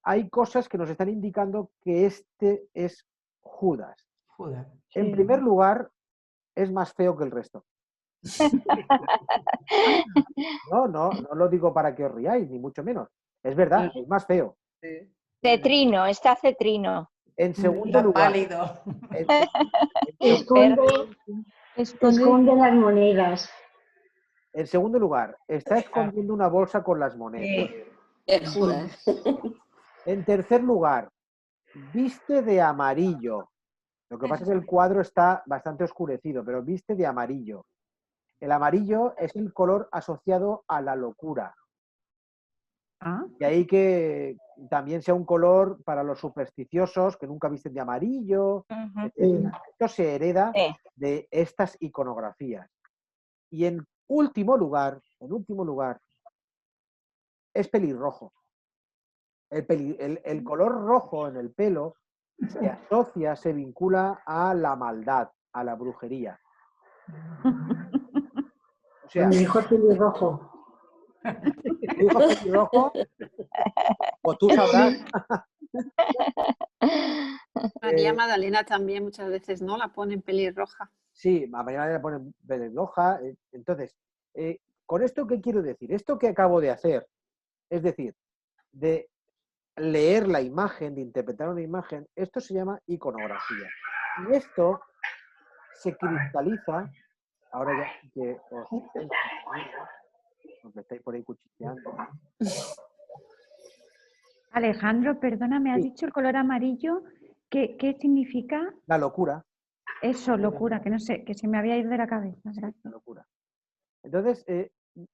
hay cosas que nos están indicando que este es Judas. Joder. En primer lugar, es más feo que el resto. No lo digo para que os riáis, ni mucho menos. Es verdad, es más feo. cetrino, está cetrino. En segundo Está lugar, pálido. Esconde las monedas. en segundo lugar, está escondiendo una bolsa con las monedas. Es Judas. En tercer lugar, viste de amarillo. Lo que pasa es que el cuadro está bastante oscurecido, pero viste de amarillo. El amarillo es el color asociado a la locura. Y ahí que también sea un color para los supersticiosos que nunca visten de amarillo. Etc. Esto se hereda de estas iconografías. Y en último lugar, es pelirrojo. El color rojo en el pelo se asocia, se vincula a la maldad, a la brujería. O sea, Mi hijo es pelirrojo. ¿tu hijo es pelirrojo? O tú sabrás. María Magdalena también muchas veces, ¿no? La ponen pelirroja. Sí, a María le ponen pelirroja. Entonces, ¿con esto qué quiero decir? Esto que acabo de hacer, es decir, de leer la imagen, de interpretar una imagen, esto se llama iconografía. Y esto se cristaliza, ahora ya que os estáis por ahí cuchicheando. Alejandro, perdona, me has Sí. dicho el color amarillo. ¿Qué significa? La locura. Eso, locura, que no sé, que se me había ido de la cabeza. La Gracias. locura. Entonces,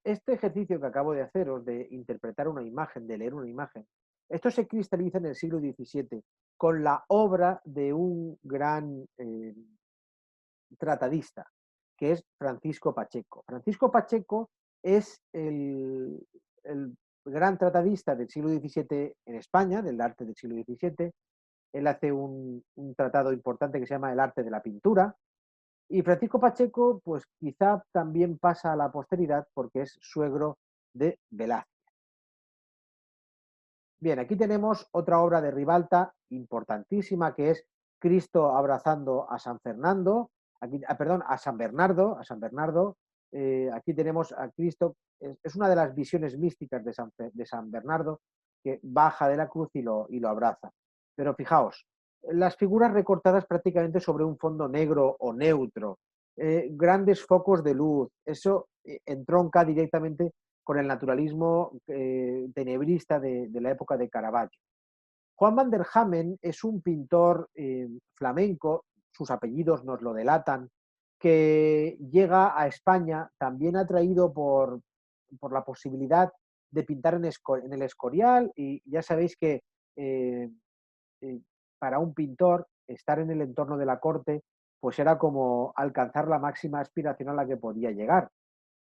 este ejercicio que acabo de haceros de interpretar una imagen, de leer una imagen, esto se cristaliza en el siglo XVII con la obra de un gran tratadista, que es Francisco Pacheco. Francisco Pacheco es el gran tratadista del siglo XVII en España, del arte del siglo XVII. Él hace un tratado importante que se llama El arte de la pintura. Y Francisco Pacheco, pues quizá también pasa a la posteridad porque es suegro de Velázquez. Bien, aquí tenemos otra obra de Ribalta importantísima que es Cristo abrazando a San Fernando, aquí, perdón, a San Bernardo, aquí tenemos a Cristo, es una de las visiones místicas de San Bernardo que baja de la cruz y lo abraza. Pero fijaos, las figuras recortadas prácticamente sobre un fondo negro o neutro, grandes focos de luz, eso entronca directamente con el naturalismo tenebrista de la época de Caravaggio. Juan van der Hamen es un pintor flamenco, sus apellidos nos lo delatan, que llega a España también atraído por la posibilidad de pintar en el Escorial, y ya sabéis que eh, para un pintor estar en el entorno de la corte pues era como alcanzar la máxima aspiración a la que podía llegar.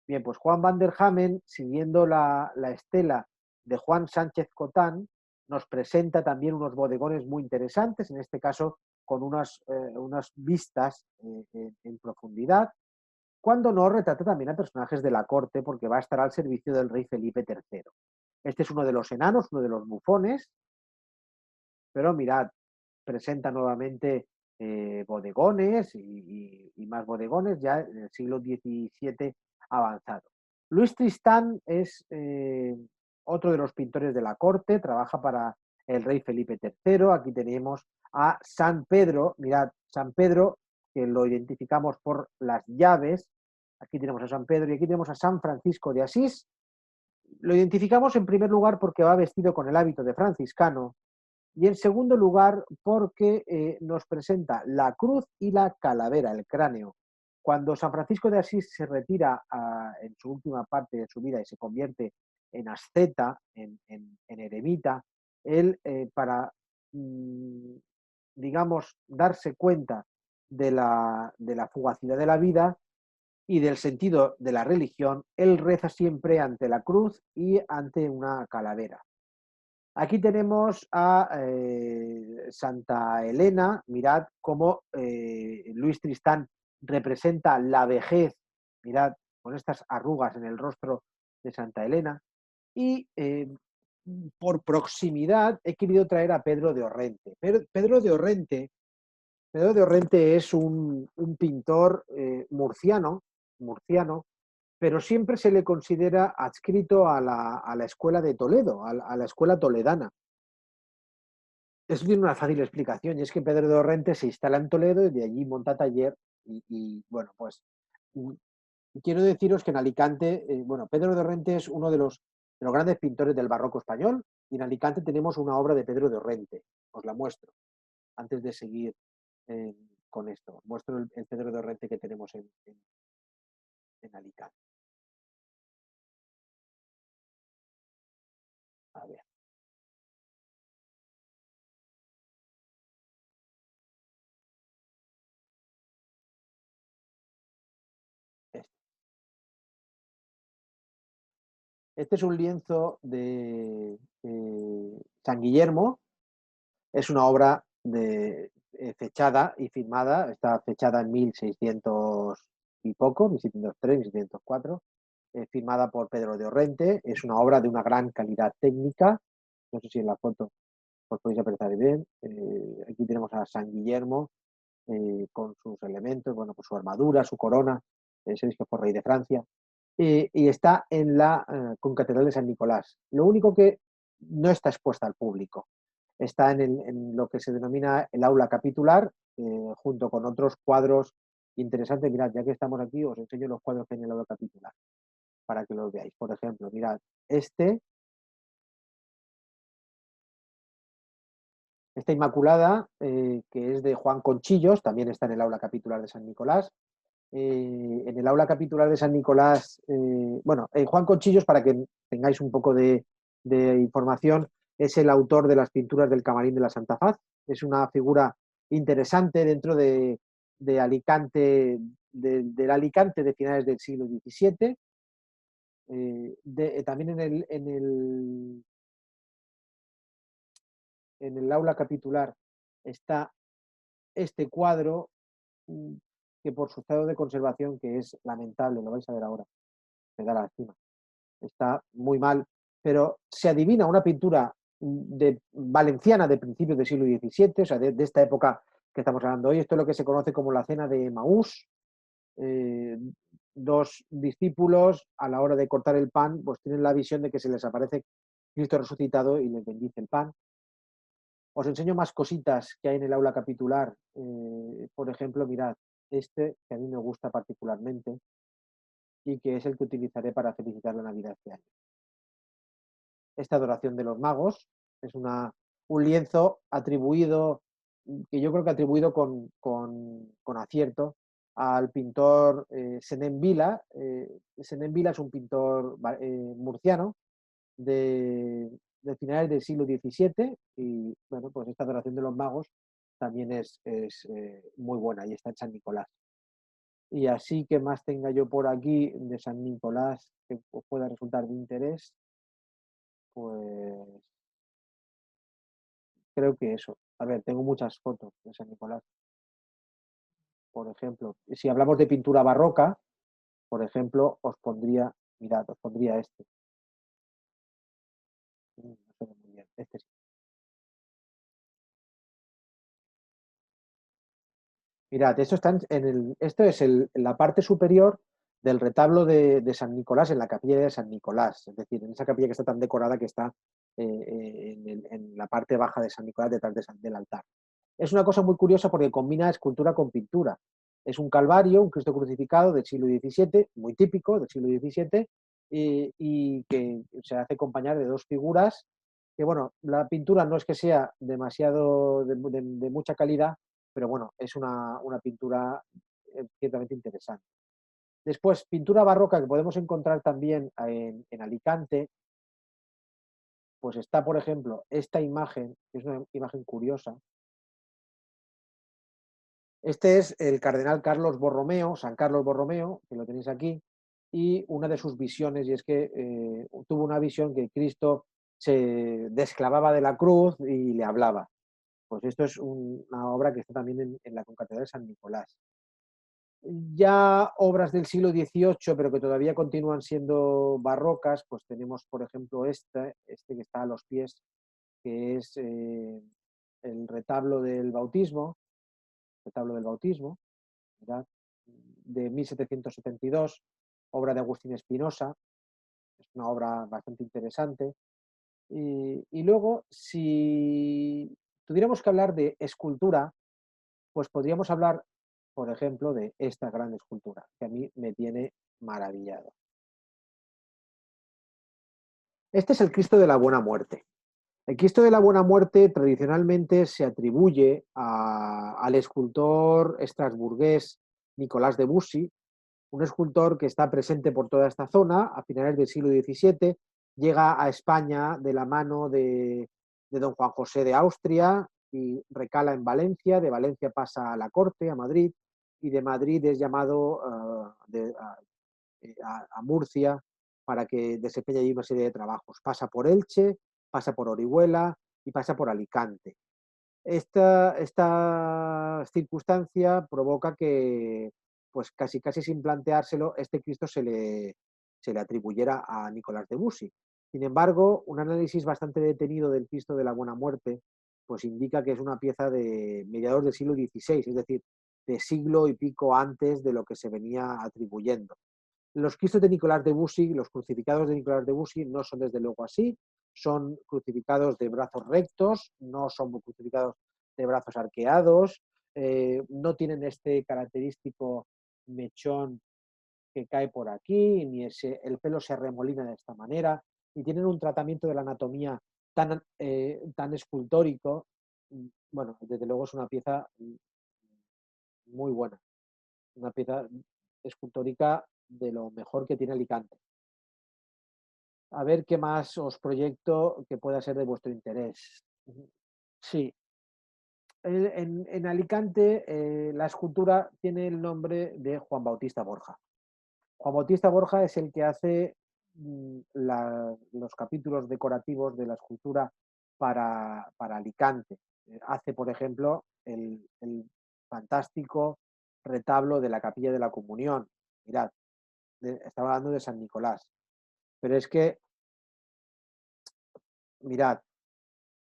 Bien, pues Juan van der Hamen, siguiendo la estela de Juan Sánchez Cotán, nos presenta también unos bodegones muy interesantes, en este caso con unas vistas en profundidad, cuando no retrata también a personajes de la corte, porque va a estar al servicio del rey Felipe III. Este es uno de los enanos, uno de los bufones, pero mirad, presenta nuevamente bodegones y más bodegones ya en el siglo XVII avanzado. Luis Tristán es otro de los pintores de la corte, trabaja para el rey Felipe III. Aquí tenemos a San Pedro, mirad, San Pedro, que lo identificamos por las llaves. Aquí tenemos a San Pedro y aquí tenemos a San Francisco de Asís. Lo identificamos en primer lugar porque va vestido con el hábito de franciscano, y en segundo lugar porque nos presenta la cruz y la calavera, el cráneo. Cuando San Francisco de Asís se retira en su última parte de su vida y se convierte en asceta, en eremita, él para, digamos, darse cuenta de la fugacidad de la vida y del sentido de la religión, él reza siempre ante la cruz y ante una calavera. Aquí tenemos a Santa Elena. Mirad cómo Luis Tristán representa la vejez, mirad, con estas arrugas en el rostro de Santa Elena. Y por proximidad he querido traer a Pedro de Orrente. Pedro de Orrente es un pintor murciano, pero siempre se le considera adscrito a la escuela de Toledo, a la escuela toledana. Eso tiene una fácil explicación, y es que Pedro de Orrente se instala en Toledo y de allí monta taller. Bueno, pues quiero deciros que en Alicante, bueno, Pedro de Orrente es uno de los grandes pintores del barroco español, y en Alicante tenemos una obra de Pedro de Orrente. Os la muestro antes de seguir con esto. Os muestro el Pedro de Orrente que tenemos en Alicante. A ver. Este es un lienzo de San Guillermo. Es una obra fechada y firmada, está fechada en 1600 y poco, 1603, 1604, firmada por Pedro de Orrente. Es una obra de una gran calidad técnica. No sé si en la foto os podéis apreciar bien. Aquí tenemos a San Guillermo con sus elementos, bueno, pues su armadura, su corona. Sabéis que fue rey de Francia. Y está en la concatedral de San Nicolás. Lo único que no está expuesta al público. Está en lo que se denomina el aula capitular, junto con otros cuadros interesantes. Mirad, ya que estamos aquí, os enseño los cuadros que hay en el aula capitular, para que los veáis. Por ejemplo, mirad, esta Inmaculada, que es de Juan Conchillos, también está en el aula capitular de San Nicolás. En el aula capitular de San Nicolás, bueno, Juan Conchillos, para que tengáis un poco de información, es el autor de las pinturas del Camarín de la Santa Faz. Es una figura interesante dentro de Alicante, del Alicante de finales del siglo XVII. También en el aula capitular está este cuadro, que por su estado de conservación, que es lamentable, lo vais a ver ahora, me da lástima, está muy mal, pero se adivina una pintura valenciana de principios del siglo XVII, o sea, de esta época que estamos hablando hoy. Esto es lo que se conoce como la cena de Emaús. Dos discípulos, a la hora de cortar el pan, pues tienen la visión de que se les aparece Cristo resucitado y les bendice el pan. Os enseño más cositas que hay en el aula capitular. Por ejemplo, mirad, este que a mí me gusta particularmente y que es el que utilizaré para felicitar la Navidad este año. Esta adoración de los magos es un lienzo atribuido, que yo creo que atribuido con acierto al pintor Senén Vila. Senén Vila es un pintor murciano de finales del siglo XVII y bueno, pues esta adoración de los magos también es muy buena y está en San Nicolás. Y así que más tenga yo por aquí de San Nicolás que pueda resultar de interés, pues creo que eso. A ver, tengo muchas fotos de San Nicolás. Por ejemplo, si hablamos de pintura barroca, por ejemplo, mirad, os pondría este. No se ve muy bien, este sí. Mirad, esto es la parte superior del retablo de San Nicolás en la capilla de San Nicolás, es decir, en esa capilla que está tan decorada que está en la parte baja de San Nicolás detrás del altar. Es una cosa muy curiosa porque combina escultura con pintura. Es un calvario, un Cristo crucificado del siglo XVII, muy típico del siglo XVII, y que se hace acompañar de dos figuras que, bueno, la pintura no es que sea demasiado de mucha calidad, pero bueno, es una pintura ciertamente interesante. Después, pintura barroca que podemos encontrar también en Alicante, pues está, por ejemplo, esta imagen, que es una imagen curiosa. Este es el cardenal Carlos Borromeo, San Carlos Borromeo, que lo tenéis aquí, y una de sus visiones, y es que tuvo una visión que Cristo se desclavaba de la cruz y le hablaba. Pues esto es una obra que está también en la concatedral de San Nicolás. Ya obras del siglo XVIII, pero que todavía continúan siendo barrocas, pues tenemos, por ejemplo, este que está a los pies, que es el retablo del bautismo, ¿verdad? De 1772, obra de Agustín Espinosa, es una obra bastante interesante. Y luego, si tuviéramos que hablar de escultura, pues podríamos hablar, por ejemplo, de esta gran escultura, que a mí me tiene maravillado. Este es el Cristo de la Buena Muerte. El Cristo de la Buena Muerte tradicionalmente se atribuye al escultor estrasburgués Nicolás de Bussy, un escultor que está presente por toda esta zona a finales del siglo XVII, llega a España de la mano de don Juan José de Austria y recala en Valencia, de Valencia pasa a la corte, a Madrid, y de Madrid es llamado a Murcia para que desempeñe allí una serie de trabajos. Pasa por Elche, pasa por Orihuela y pasa por Alicante. Esta circunstancia provoca que, pues casi sin planteárselo, este Cristo se le atribuyera a Nicolás de Bussy. Sin embargo, un análisis bastante detenido del Cristo de la Buena Muerte pues indica que es una pieza de mediados del siglo XVI, es decir, de siglo y pico antes de lo que se venía atribuyendo. Los Cristos de Nicolás de Bussy, los crucificados de Nicolás de Bussy no son desde luego así, son crucificados de brazos rectos, no son crucificados de brazos arqueados, no tienen este característico mechón que cae por aquí, ni el pelo se arremolina de esta manera, y tienen un tratamiento de la anatomía tan escultórico. Bueno, desde luego es una pieza muy buena, una pieza escultórica de lo mejor que tiene Alicante. A ver qué más os proyecto que pueda ser de vuestro interés. Sí. En Alicante la escultura tiene el nombre de Juan Bautista Borja. Juan Bautista Borja es el que hace los capítulos decorativos de la escultura para Alicante. Hace, por ejemplo, el fantástico retablo de la Capilla de la Comunión. Mirad, estaba hablando de San Nicolás. Pero es que, mirad,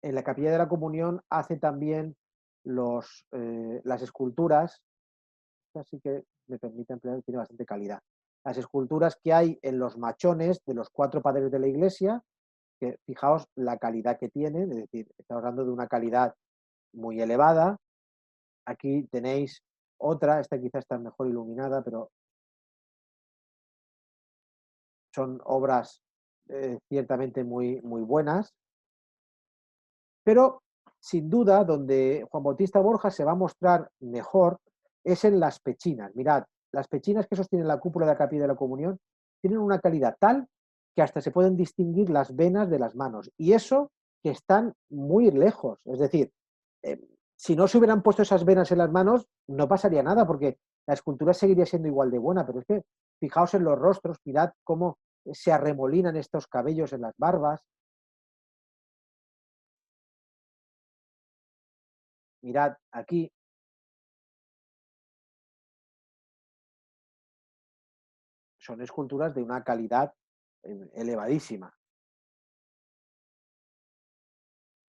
en la Capilla de la Comunión hace también las esculturas, así que me permite emplear, tiene bastante calidad. Las esculturas que hay en los machones de los 4 padres de la Iglesia, que fijaos la calidad que tienen, es decir, estamos hablando de una calidad muy elevada. Aquí tenéis otra, esta quizás está mejor iluminada, pero son obras ciertamente muy, muy buenas. Pero, sin duda, donde Juan Bautista Borja se va a mostrar mejor es en las pechinas. Mirad, las pechinas que sostienen la cúpula de la Capilla de la Comunión tienen una calidad tal que hasta se pueden distinguir las venas de las manos. Y eso que están muy lejos. Es decir, si no se hubieran puesto esas venas en las manos, no pasaría nada, porque la escultura seguiría siendo igual de buena. Pero es que, fijaos en los rostros, mirad cómo se arremolinan estos cabellos en las barbas. Mirad aquí. Son esculturas de una calidad elevadísima.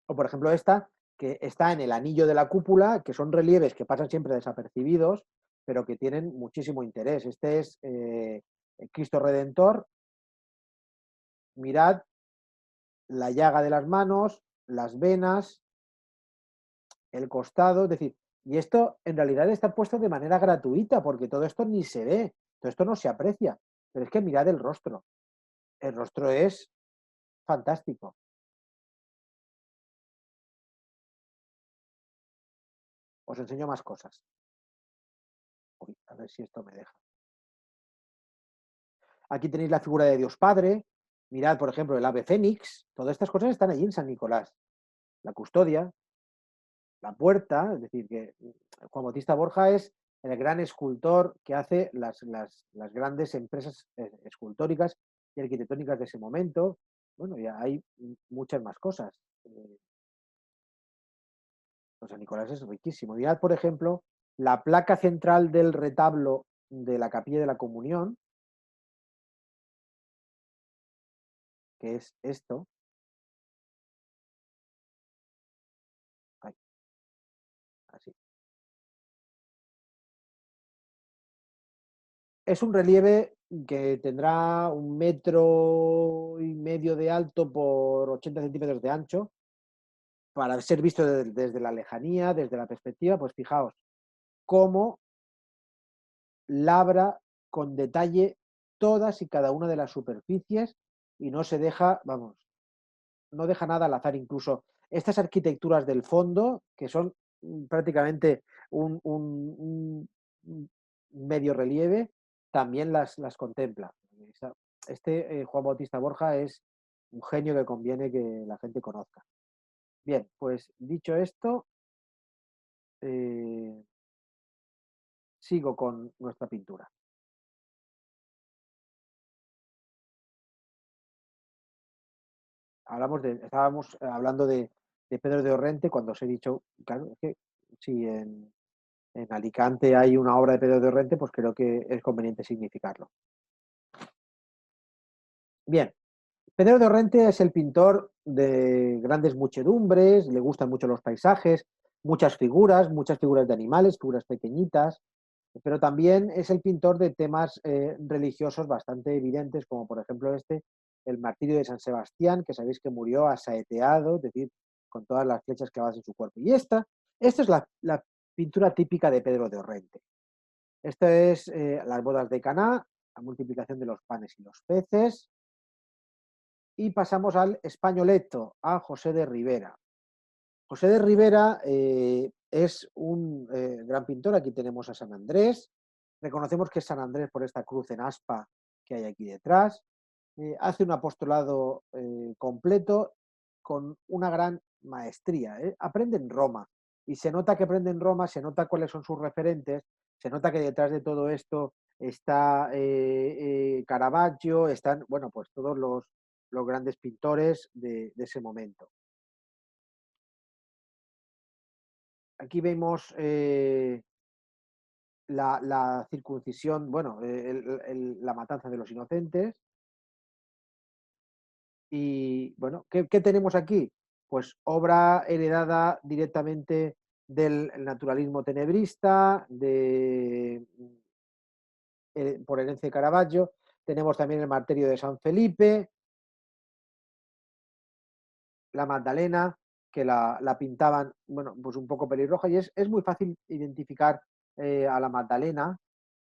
O por ejemplo esta, que está en el anillo de la cúpula, que son relieves que pasan siempre desapercibidos, pero que tienen muchísimo interés. Este es Cristo Redentor. Mirad la llaga de las manos, las venas, el costado, es decir, y esto en realidad está puesto de manera gratuita, porque todo esto ni se ve, todo esto no se aprecia. Pero es que mirad el rostro. El rostro es fantástico. Os enseño más cosas. Uy, a ver si esto me deja. Aquí tenéis la figura de Dios Padre. Mirad, por ejemplo, el ave fénix. Todas estas cosas están allí en San Nicolás. La custodia, la puerta, es decir, que Juan Bautista Borja es el gran escultor que hace las grandes empresas escultóricas y arquitectónicas de ese momento. Bueno, ya hay muchas más cosas. San Nicolás es riquísimo. Mirad, por ejemplo, la placa central del retablo de la Capilla de la Comunión, que es esto. Ay, así. Es un relieve que tendrá 1,5 metros de alto por 80 centímetros de ancho. Para ser visto desde la lejanía, desde la perspectiva, pues fijaos cómo labra con detalle todas y cada una de las superficies y no se deja, vamos, no deja nada al azar. Incluso estas arquitecturas del fondo, que son prácticamente un medio relieve, también las contempla. Este Juan Bautista Borja es un genio que conviene que la gente conozca. Bien, pues dicho esto, sigo con nuestra pintura. Estábamos hablando de Pedro de Orrente cuando os he dicho, claro, es que si en Alicante hay una obra de Pedro de Orrente, pues creo que es conveniente significarlo. Bien, Pedro de Orrente es el pintor de grandes muchedumbres, le gustan mucho los paisajes, muchas figuras de animales, figuras pequeñitas, pero también es el pintor de temas religiosos bastante evidentes, como por ejemplo el martirio de San Sebastián, que sabéis que murió asaeteado, es decir, con todas las flechas clavadas en su cuerpo. Y esta es la pintura típica de Pedro de Orrente. Esto es las bodas de Caná, la multiplicación de los panes y los peces. Y pasamos al Españoletto, a José de Ribera. José de Ribera es un gran pintor. Aquí tenemos a San Andrés. Reconocemos que es San Andrés por esta cruz en aspa que hay aquí detrás. Hace un apostolado completo con una gran maestría. Aprende en Roma y se nota que aprende en Roma, se nota cuáles son sus referentes, se nota que detrás de todo esto está Caravaggio, están, bueno, pues todos los grandes pintores de ese momento. Aquí vemos la circuncisión, bueno, la matanza de los inocentes. Y bueno, ¿qué tenemos aquí? Pues obra heredada directamente del naturalismo tenebrista, por herencia de Caravaggio. Tenemos también el martirio de San Felipe. la Magdalena, que la pintaban, bueno, pues un poco pelirroja, y es muy fácil identificar a la Magdalena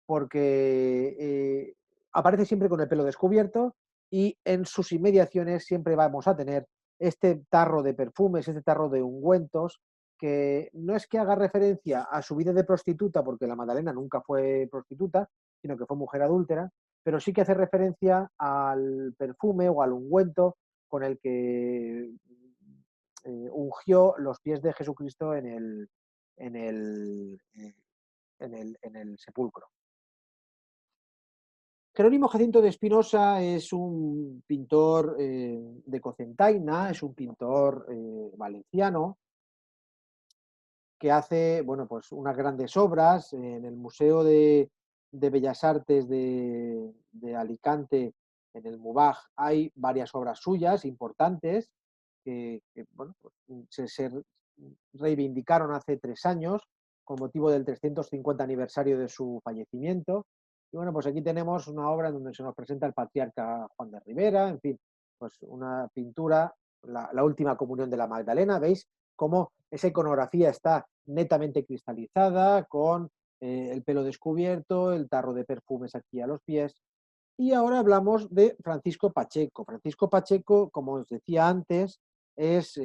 porque aparece siempre con el pelo descubierto y en sus inmediaciones siempre vamos a tener este tarro de perfumes, este tarro de ungüentos, que no es que haga referencia a su vida de prostituta, porque la Magdalena nunca fue prostituta, sino que fue mujer adúltera, pero sí que hace referencia al perfume o al ungüento con el que ungió los pies de Jesucristo en el, en el sepulcro. Jerónimo Jacinto de Espinosa es un pintor de Cocentaina, es un pintor valenciano que hace, bueno, pues unas grandes obras en el Museo de Bellas Artes de Alicante, en el MUBAG. Hay varias obras suyas importantes que, bueno, pues, se reivindicaron hace 3 años con motivo del 350 aniversario de su fallecimiento. Y bueno, pues aquí tenemos una obra en donde se nos presenta el patriarca Juan de Rivera, en fin, pues una pintura, la última comunión de la Magdalena. ¿Veis cómo esa iconografía está netamente cristalizada, con el pelo descubierto, el tarro de perfumes aquí a los pies? Y ahora hablamos de Francisco Pacheco. Francisco Pacheco, como os decía antes, es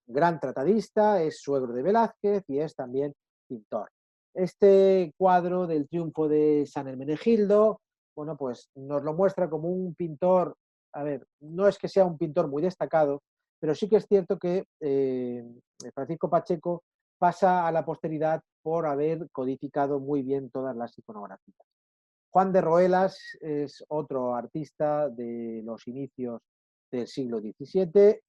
gran tratadista, es suegro de Velázquez y es también pintor. Este cuadro del triunfo de San Hermenegildo, bueno, pues nos lo muestra como un pintor, a ver, no es que sea un pintor muy destacado, pero sí que es cierto que Francisco Pacheco pasa a la posteridad por haber codificado muy bien todas las iconografías. Juan de Roelas es otro artista de los inicios del siglo XVII.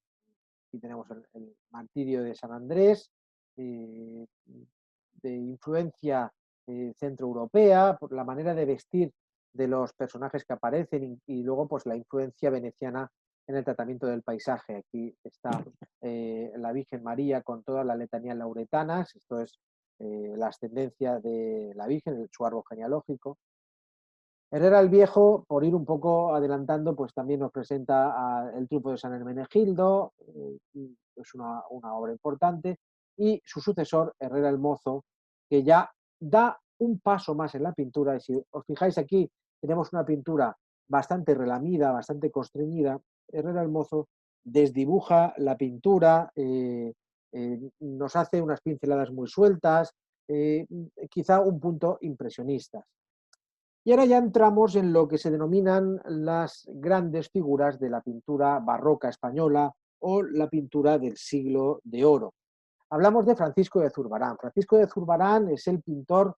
Aquí tenemos el martirio de San Andrés, de influencia centroeuropea, por la manera de vestir de los personajes que aparecen y luego pues la influencia veneciana en el tratamiento del paisaje. Aquí está la Virgen María con todas las letanías lauretanas, esto es la ascendencia de la Virgen, su árbol genealógico. Herrera el Viejo, por ir un poco adelantando, pues también nos presenta el triunfo de San Hermenegildo, es una obra importante, y su sucesor, Herrera el Mozo, que ya da un paso más en la pintura, y si os fijáis aquí, tenemos una pintura bastante relamida, bastante constreñida. Herrera el Mozo desdibuja la pintura, nos hace unas pinceladas muy sueltas, quizá un punto impresionistas. Y ahora ya entramos en lo que se denominan las grandes figuras de la pintura barroca española o la pintura del siglo de oro. Hablamos de Francisco de Zurbarán. Francisco de Zurbarán es el pintor,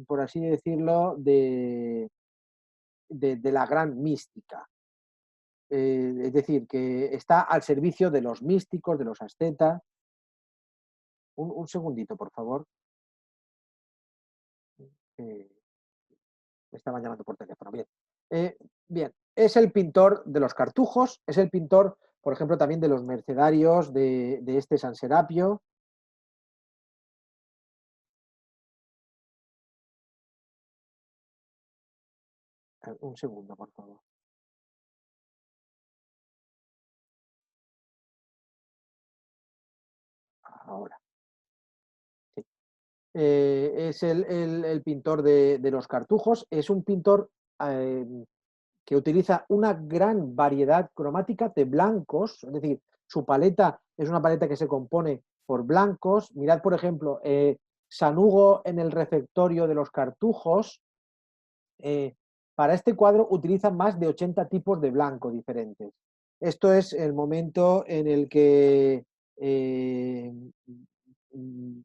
por así decirlo, de la gran mística. Es decir, que está al servicio de los místicos, de los ascetas. Un segundito, por favor. Me estaban llamando por teléfono. Bien. Bien, es el pintor de los cartujos, es el pintor, por ejemplo, también de los mercedarios de este San Serapio. Un segundo, por favor. Ahora. Sí. Es el pintor de los cartujos, es un pintor que utiliza una gran variedad cromática de blancos, es decir, su paleta es una paleta que se compone por blancos. Mirad, por ejemplo, San Hugo en el refectorio de los cartujos. Para este cuadro utiliza más de 80 tipos de blanco diferentes. Esto es el momento en el que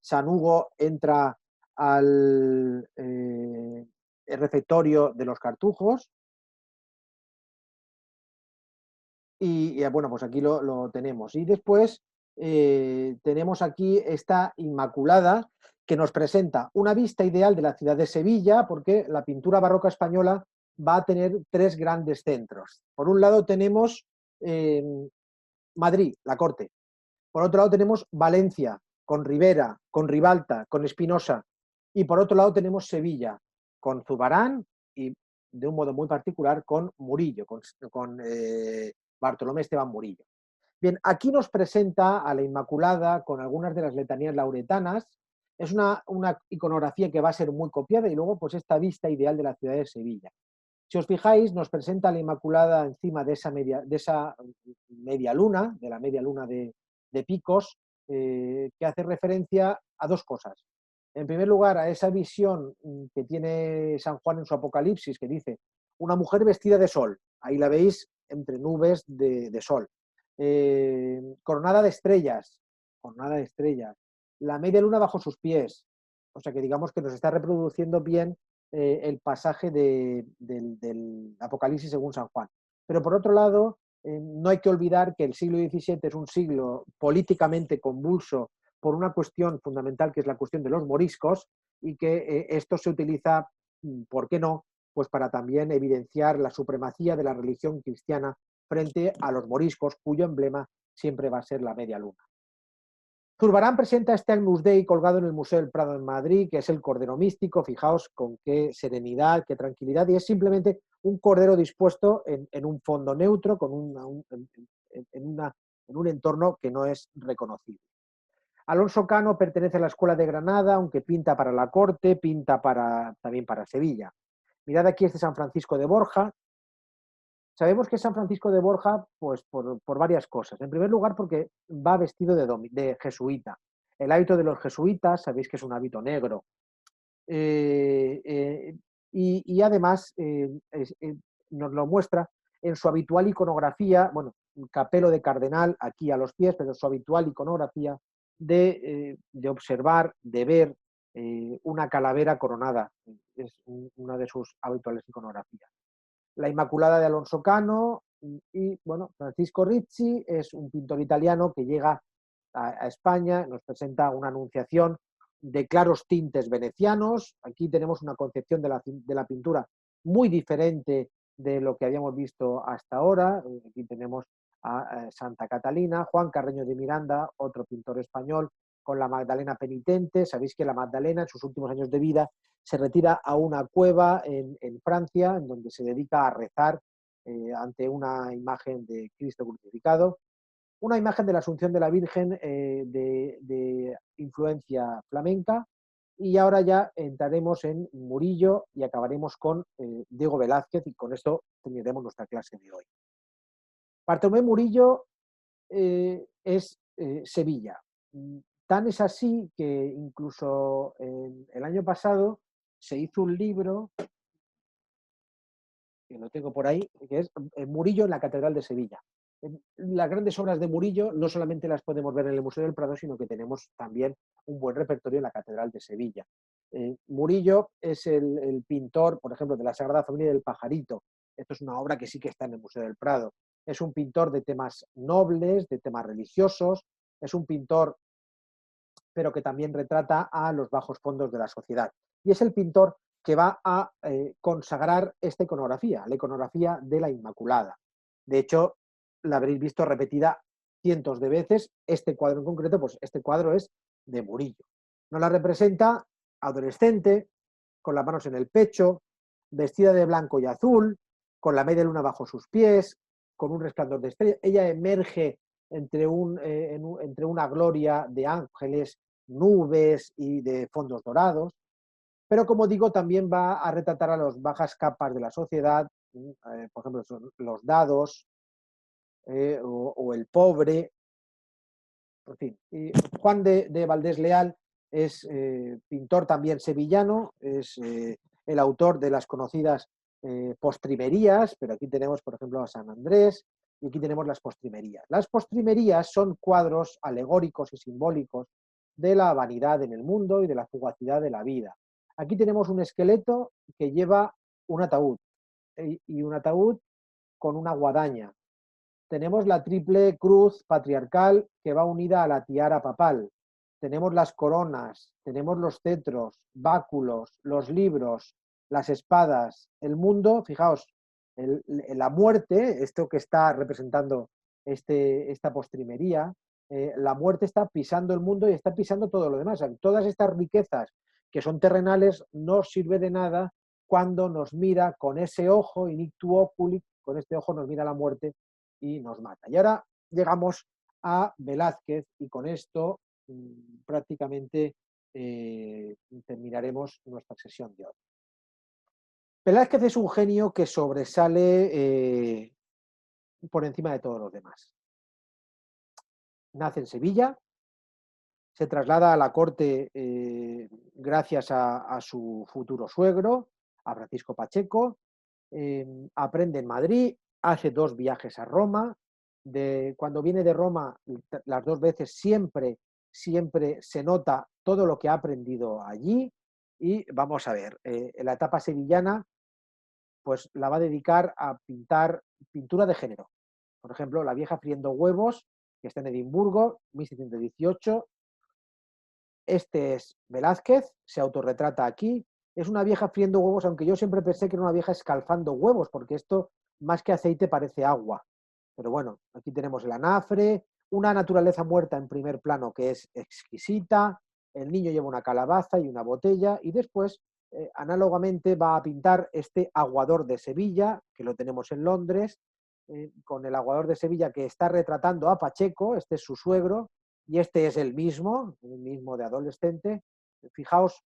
San Hugo entra al el refectorio de los cartujos. Y bueno, pues aquí lo tenemos. Y después tenemos aquí esta Inmaculada, que nos presenta una vista ideal de la ciudad de Sevilla, porque la pintura barroca española va a tener 3 grandes centros. Por un lado tenemos Madrid, la corte. Por otro lado tenemos Valencia, con Rivera, con Ribalta, con Espinosa. Y por otro lado tenemos Sevilla, con Zurbarán y de un modo muy particular con Murillo, con Bartolomé Esteban Murillo. Bien, aquí nos presenta a la Inmaculada con algunas de las letanías lauretanas. Es una iconografía que va a ser muy copiada y luego pues esta vista ideal de la ciudad de Sevilla. Si os fijáis, nos presenta a la Inmaculada encima de esa media luna, de la media luna de picos, que hace referencia a dos cosas. En primer lugar, a esa visión que tiene San Juan en su Apocalipsis, que dice, una mujer vestida de sol. Ahí la veis entre nubes de sol. Coronada de estrellas, la media luna bajo sus pies, o sea que digamos que nos está reproduciendo bien el pasaje del Apocalipsis según San Juan. Pero por otro lado, no hay que olvidar que el siglo XVII es un siglo políticamente convulso por una cuestión fundamental que es la cuestión de los moriscos y que esto se utiliza, ¿por qué no?, pues para también evidenciar la supremacía de la religión cristiana frente a los moriscos, cuyo emblema siempre va a ser la media luna. Zurbarán presenta este Agnus Dei colgado en el Museo del Prado en Madrid, que es el Cordero Místico. Fijaos con qué serenidad, qué tranquilidad, y es simplemente un cordero dispuesto en un fondo neutro, en un entorno que no es reconocible. Alonso Cano pertenece a la Escuela de Granada, aunque pinta para la corte, pinta también para Sevilla. Mirad aquí este San Francisco de Borja. Sabemos que San Francisco de Borja, pues por varias cosas. En primer lugar, porque va vestido de jesuita. El hábito de los jesuitas, sabéis que es un hábito negro. Y además nos lo muestra en su habitual iconografía, bueno, un capelo de cardenal aquí a los pies, pero su habitual iconografía de observar, de ver una calavera coronada. Es una de sus habituales iconografías. La Inmaculada de Alonso Cano y, bueno, Francisco Ricci es un pintor italiano que llega a España, nos presenta una anunciación de claros tintes venecianos. Aquí tenemos una concepción de la pintura muy diferente de lo que habíamos visto hasta ahora. Aquí tenemos a Santa Catalina, Juan Carreño de Miranda, otro pintor español, con la Magdalena penitente. Sabéis que la Magdalena en sus últimos años de vida se retira a una cueva en Francia, en donde se dedica a rezar ante una imagen de Cristo crucificado, una imagen de la Asunción de la Virgen de influencia flamenca. Y ahora ya entraremos en Murillo y acabaremos con Diego Velázquez, y con esto terminaremos nuestra clase de hoy. Bartolomé Murillo es Sevilla. Tan es así que incluso el año pasado se hizo un libro, que lo tengo por ahí, que es Murillo en la Catedral de Sevilla. Las grandes obras de Murillo no solamente las podemos ver en el Museo del Prado, sino que tenemos también un buen repertorio en la Catedral de Sevilla. Murillo es el pintor, por ejemplo, de la Sagrada Familia del Pajarito. Esto es una obra que sí que está en el Museo del Prado. Es un pintor de temas nobles, de temas religiosos, es un pintor pero que también retrata a los bajos fondos de la sociedad. Y es el pintor que va a consagrar esta iconografía, la iconografía de la Inmaculada. De hecho, la habréis visto repetida cientos de veces. Este cuadro en concreto, pues este cuadro es de Murillo. Nos la representa adolescente, con las manos en el pecho, vestida de blanco y azul, con la media luna bajo sus pies, con un resplandor de estrella. Ella emerge entre una gloria de ángeles, nubes y de fondos dorados, pero como digo, también va a retratar a las bajas capas de la sociedad, por ejemplo, los dados o el pobre, en fin. Y Juan de Valdés Leal es pintor también sevillano, es el autor de las conocidas postrimerías, pero aquí tenemos, por ejemplo, a San Andrés, y aquí tenemos las postrimerías. Las postrimerías son cuadros alegóricos y simbólicos de la vanidad en el mundo y de la fugacidad de la vida. Aquí tenemos un esqueleto que lleva un ataúd, y un ataúd con una guadaña. Tenemos la triple cruz patriarcal que va unida a la tiara papal. Tenemos las coronas, tenemos los cetros, báculos, los libros, las espadas, el mundo. Fijaos, la muerte, esto que está representando esta postrimería, la muerte está pisando el mundo y está pisando todo lo demás. Todas estas riquezas que son terrenales no sirve de nada cuando nos mira con ese ojo, inictu oculi, con este ojo nos mira la muerte y nos mata. Y ahora llegamos a Velázquez y con esto prácticamente terminaremos nuestra sesión de hoy. Velázquez es un genio que sobresale por encima de todos los demás. Nace en Sevilla, se traslada a la corte gracias a su futuro suegro, a Francisco Pacheco, aprende en Madrid, hace 2 viajes a Roma. Cuando viene de Roma, las 2 veces siempre se nota todo lo que ha aprendido allí. Y vamos a ver, en la etapa sevillana, pues la va a dedicar a pintar pintura de género. Por ejemplo, La vieja friendo huevos, que está en Edimburgo, 1718. Este es Velázquez, se autorretrata aquí. Es una vieja friendo huevos, aunque yo siempre pensé que era una vieja escalfando huevos, porque esto, más que aceite, parece agua. Pero bueno, aquí tenemos el anafre, una naturaleza muerta en primer plano que es exquisita, el niño lleva una calabaza y una botella, y después, análogamente, va a pintar este aguador de Sevilla, que lo tenemos en Londres, con el aguador de Sevilla que está retratando a Pacheco, este es su suegro, y este es el mismo de adolescente. Fijaos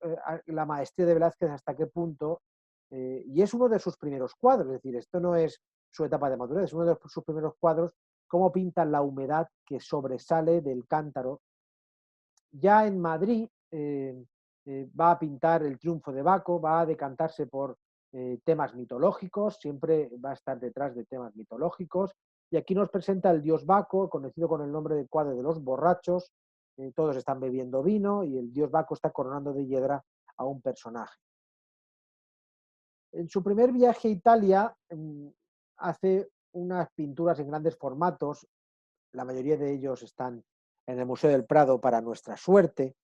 la maestría de Velázquez hasta qué punto, y es uno de sus primeros cuadros, es decir, esto no es su etapa de madurez, es uno de sus primeros cuadros, cómo pinta la humedad que sobresale del cántaro. Ya en Madrid va a pintar el triunfo de Baco, va a decantarse por temas mitológicos, siempre va a estar detrás de temas mitológicos, y aquí nos presenta el dios Baco, conocido con el nombre de cuadro de los borrachos. Todos están bebiendo vino y el dios Baco está coronando de hiedra a un personaje. En su primer viaje a Italia hace unas pinturas en grandes formatos, la mayoría de ellos están en el Museo del Prado para nuestra suerte,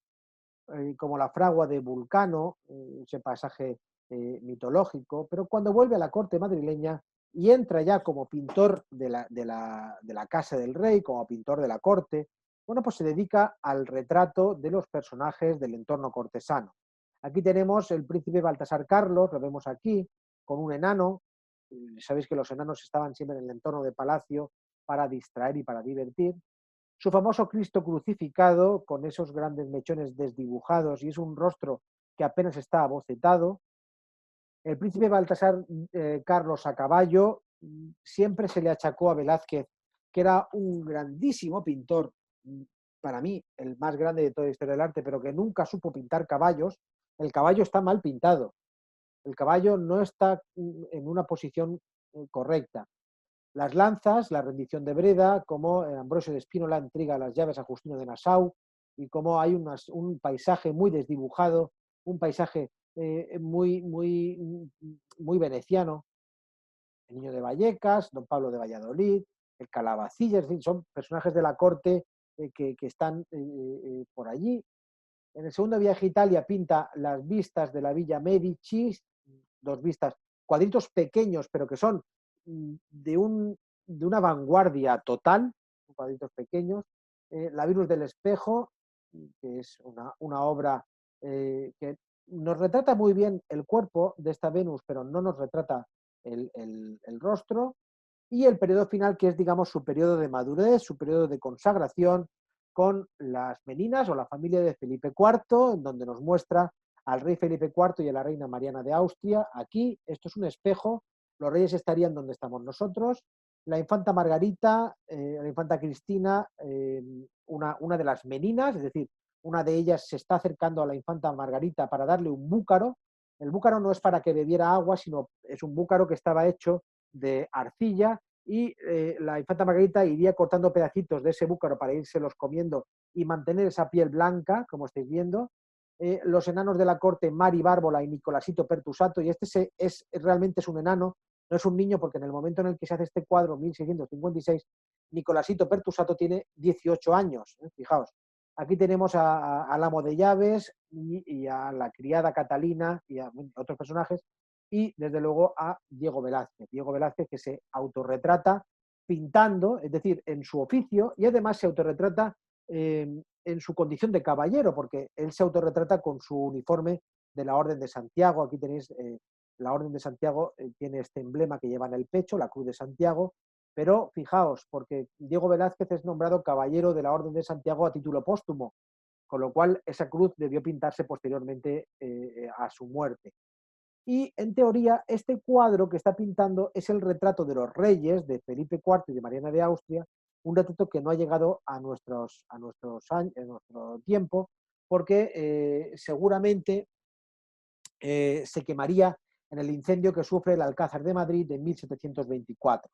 como la fragua de Vulcano, ese pasaje mitológico, pero cuando vuelve a la corte madrileña y entra ya como pintor de la casa del rey, como pintor de la corte, bueno, pues se dedica al retrato de los personajes del entorno cortesano. Aquí tenemos el príncipe Baltasar Carlos, lo vemos aquí, con un enano. Sabéis que los enanos estaban siempre en el entorno de palacio para distraer y para divertir. Su famoso Cristo crucificado, con esos grandes mechones desdibujados, y es un rostro que apenas está abocetado. El príncipe Baltasar Carlos a caballo, siempre se le achacó a Velázquez que era un grandísimo pintor, para mí el más grande de toda la historia del arte, pero que nunca supo pintar caballos. El caballo está mal pintado, el caballo no está en una posición correcta. Las lanzas, la rendición de Breda, como Ambrosio de Spínola entrega las llaves a Justino de Nassau, y como hay un paisaje muy desdibujado, un paisaje muy veneciano. El niño de Vallecas, don Pablo de Valladolid, el Calabacilla, es decir, son personajes de la corte que están por allí. En el segundo viaje a Italia pinta las vistas de la Villa Medici, 2 vistas, cuadritos pequeños, pero que son de una vanguardia total, cuadritos pequeños. La Venus del Espejo, que es una obra que nos retrata muy bien el cuerpo de esta Venus, pero no nos retrata el rostro. Y el periodo final, que es, digamos, su periodo de madurez, su periodo de consagración, con las Meninas o la familia de Felipe IV, en donde nos muestra al rey Felipe IV y a la reina Mariana de Austria. Aquí, esto es un espejo, los reyes estarían donde estamos nosotros. La infanta Margarita, la infanta Cristina, una de las Meninas, es decir, una de ellas se está acercando a la infanta Margarita para darle un búcaro. El búcaro no es para que bebiera agua, sino es un búcaro que estaba hecho de arcilla, y la infanta Margarita iría cortando pedacitos de ese búcaro para irselos comiendo y mantener esa piel blanca, como estáis viendo. Los enanos de la corte, Mari Bárbola y Nicolasito Pertusato, y este realmente es un enano, no es un niño, porque en el momento en el que se hace este cuadro, 1656, Nicolasito Pertusato tiene 18 años, fijaos. Aquí tenemos al amo de llaves y a la criada Catalina y a otros personajes, y desde luego a Diego Velázquez. Diego Velázquez, que se autorretrata pintando, es decir, en su oficio, y además se autorretrata en su condición de caballero, porque él se autorretrata con su uniforme de la Orden de Santiago. Aquí tenéis la Orden de Santiago, tiene este emblema que lleva en el pecho, la Cruz de Santiago, Pero fijaos, porque Diego Velázquez es nombrado caballero de la Orden de Santiago a título póstumo, con lo cual esa cruz debió pintarse posteriormente a su muerte. Y en teoría este cuadro que está pintando es el retrato de los reyes de Felipe IV y de Mariana de Austria, un retrato que no ha llegado a nuestro tiempo, porque seguramente se quemaría en el incendio que sufre el Alcázar de Madrid en 1724.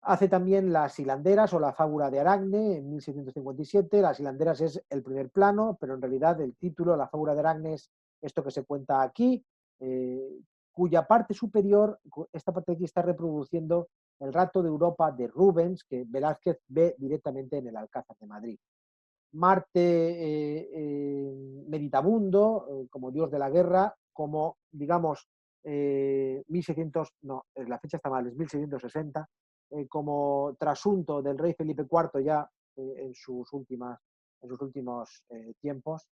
Hace también Las hilanderas o La fábula de Aracne en 1657. Las hilanderas es el primer plano, pero en realidad el título, La fábula de Aracne, es esto que se cuenta aquí, cuya parte superior, esta parte de aquí, está reproduciendo el Rato de Europa de Rubens, que Velázquez ve directamente en el Alcázar de Madrid. Marte meditabundo, como dios de la guerra, como, digamos, 1600, no, la fecha está mal, es 1660, como trasunto del rey Felipe IV ya en sus últimos tiempos.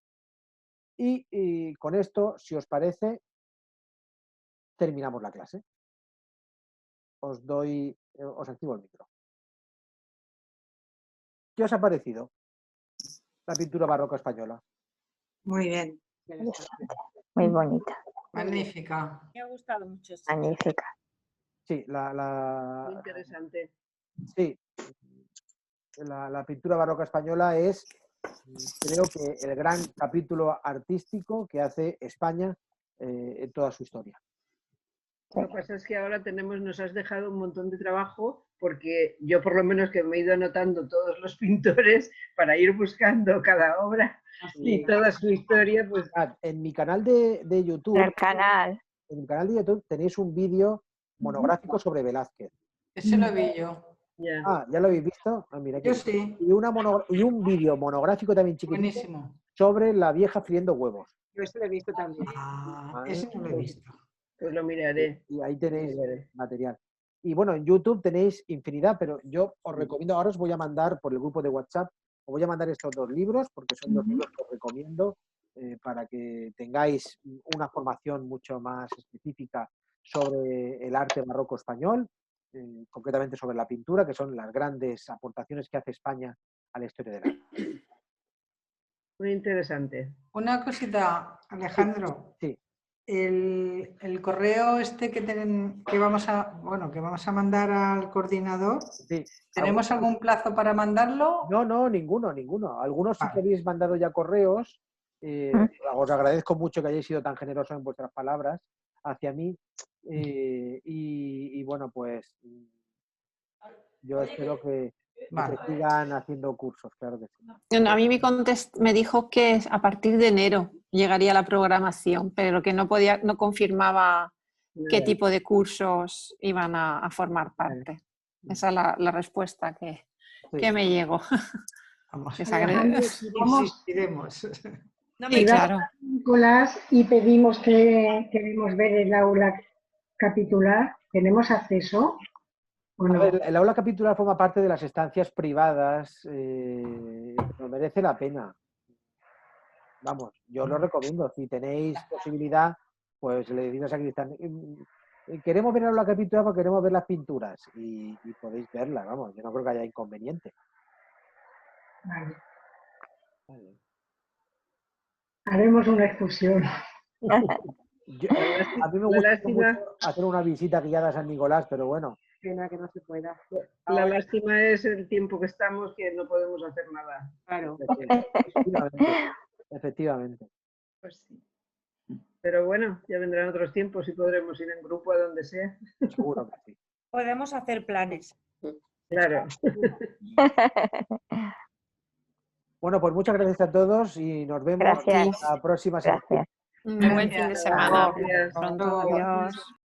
Y con esto, si os parece, terminamos la clase. Os activo el micro. ¿Qué os ha parecido la pintura barroca española? Muy bien. Muy bonita, Magnífica. Me ha gustado mucho. magnífica. Sí, Muy interesante. sí, la pintura barroca española es, creo que, el gran capítulo artístico que hace España en toda su historia. Lo que pasa es que ahora nos has dejado un montón de trabajo, porque yo por lo menos que me he ido anotando todos los pintores para ir buscando cada obra y toda su historia, pues En mi canal de YouTube, En el canal. en mi canal de YouTube tenéis un vídeo monográfico sobre Velázquez. Ese lo vi yo. ya. Ah, ¿ya lo habéis visto? Ah, mira, Yo sí. y un vídeo monográfico también chiquitito Buenísimo. sobre la vieja friendo huevos. Yo eso lo he visto también. Ese no lo he visto. Pues lo miraré. Y ahí tenéis material. Y bueno, en YouTube tenéis infinidad, pero yo os recomiendo, ahora os voy a mandar por el grupo de WhatsApp, os voy a mandar estos 2 libros, porque son 2 libros que os recomiendo para que tengáis una formación mucho más específica sobre el arte barroco español, concretamente sobre la pintura, que son las grandes aportaciones que hace España a la historia del arte. Muy interesante. Una cosita, Alejandro. Sí. El correo este que vamos a mandar al coordinador, Sí. ¿tenemos algún plazo para mandarlo? No, ninguno. Algunos sí que habéis mandado ya correos. Os agradezco mucho que hayáis sido tan generosos en vuestras palabras hacia mí. Y bueno, pues yo espero que se sigan haciendo cursos, claro que sí. A mí me dijo que a partir de enero llegaría la programación, pero que no confirmaba qué tipo de cursos iban a formar parte. Esa es la respuesta que me llegó. Vamos. Insistiremos. Sí, claro. Nicolás, y pedimos que queremos ver el aula capitular. ¿Tenemos acceso? ¿O no? A ver, el aula capitular forma parte de las estancias privadas, pero merece la pena. Vamos, yo lo recomiendo. Si tenéis posibilidad, pues le decís a Sacristán, queremos ver el aula capitular porque queremos ver las pinturas y podéis verlas, vamos, yo no creo que haya inconveniente. Vale. Haremos una excursión. A mí me gusta mucho hacer una visita guiada a San Nicolás, pero bueno. Pena que no se pueda. La lástima es el tiempo que estamos, que no podemos hacer nada. Claro. Efectivamente. Pues sí. Pero bueno, ya vendrán otros tiempos y podremos ir en grupo a donde sea. Seguro que sí. Podemos hacer planes. Claro. Bueno, pues muchas gracias a todos y nos vemos Gracias. la próxima semana. Gracias. Un buen fin de semana. Gracias. Pronto, adiós.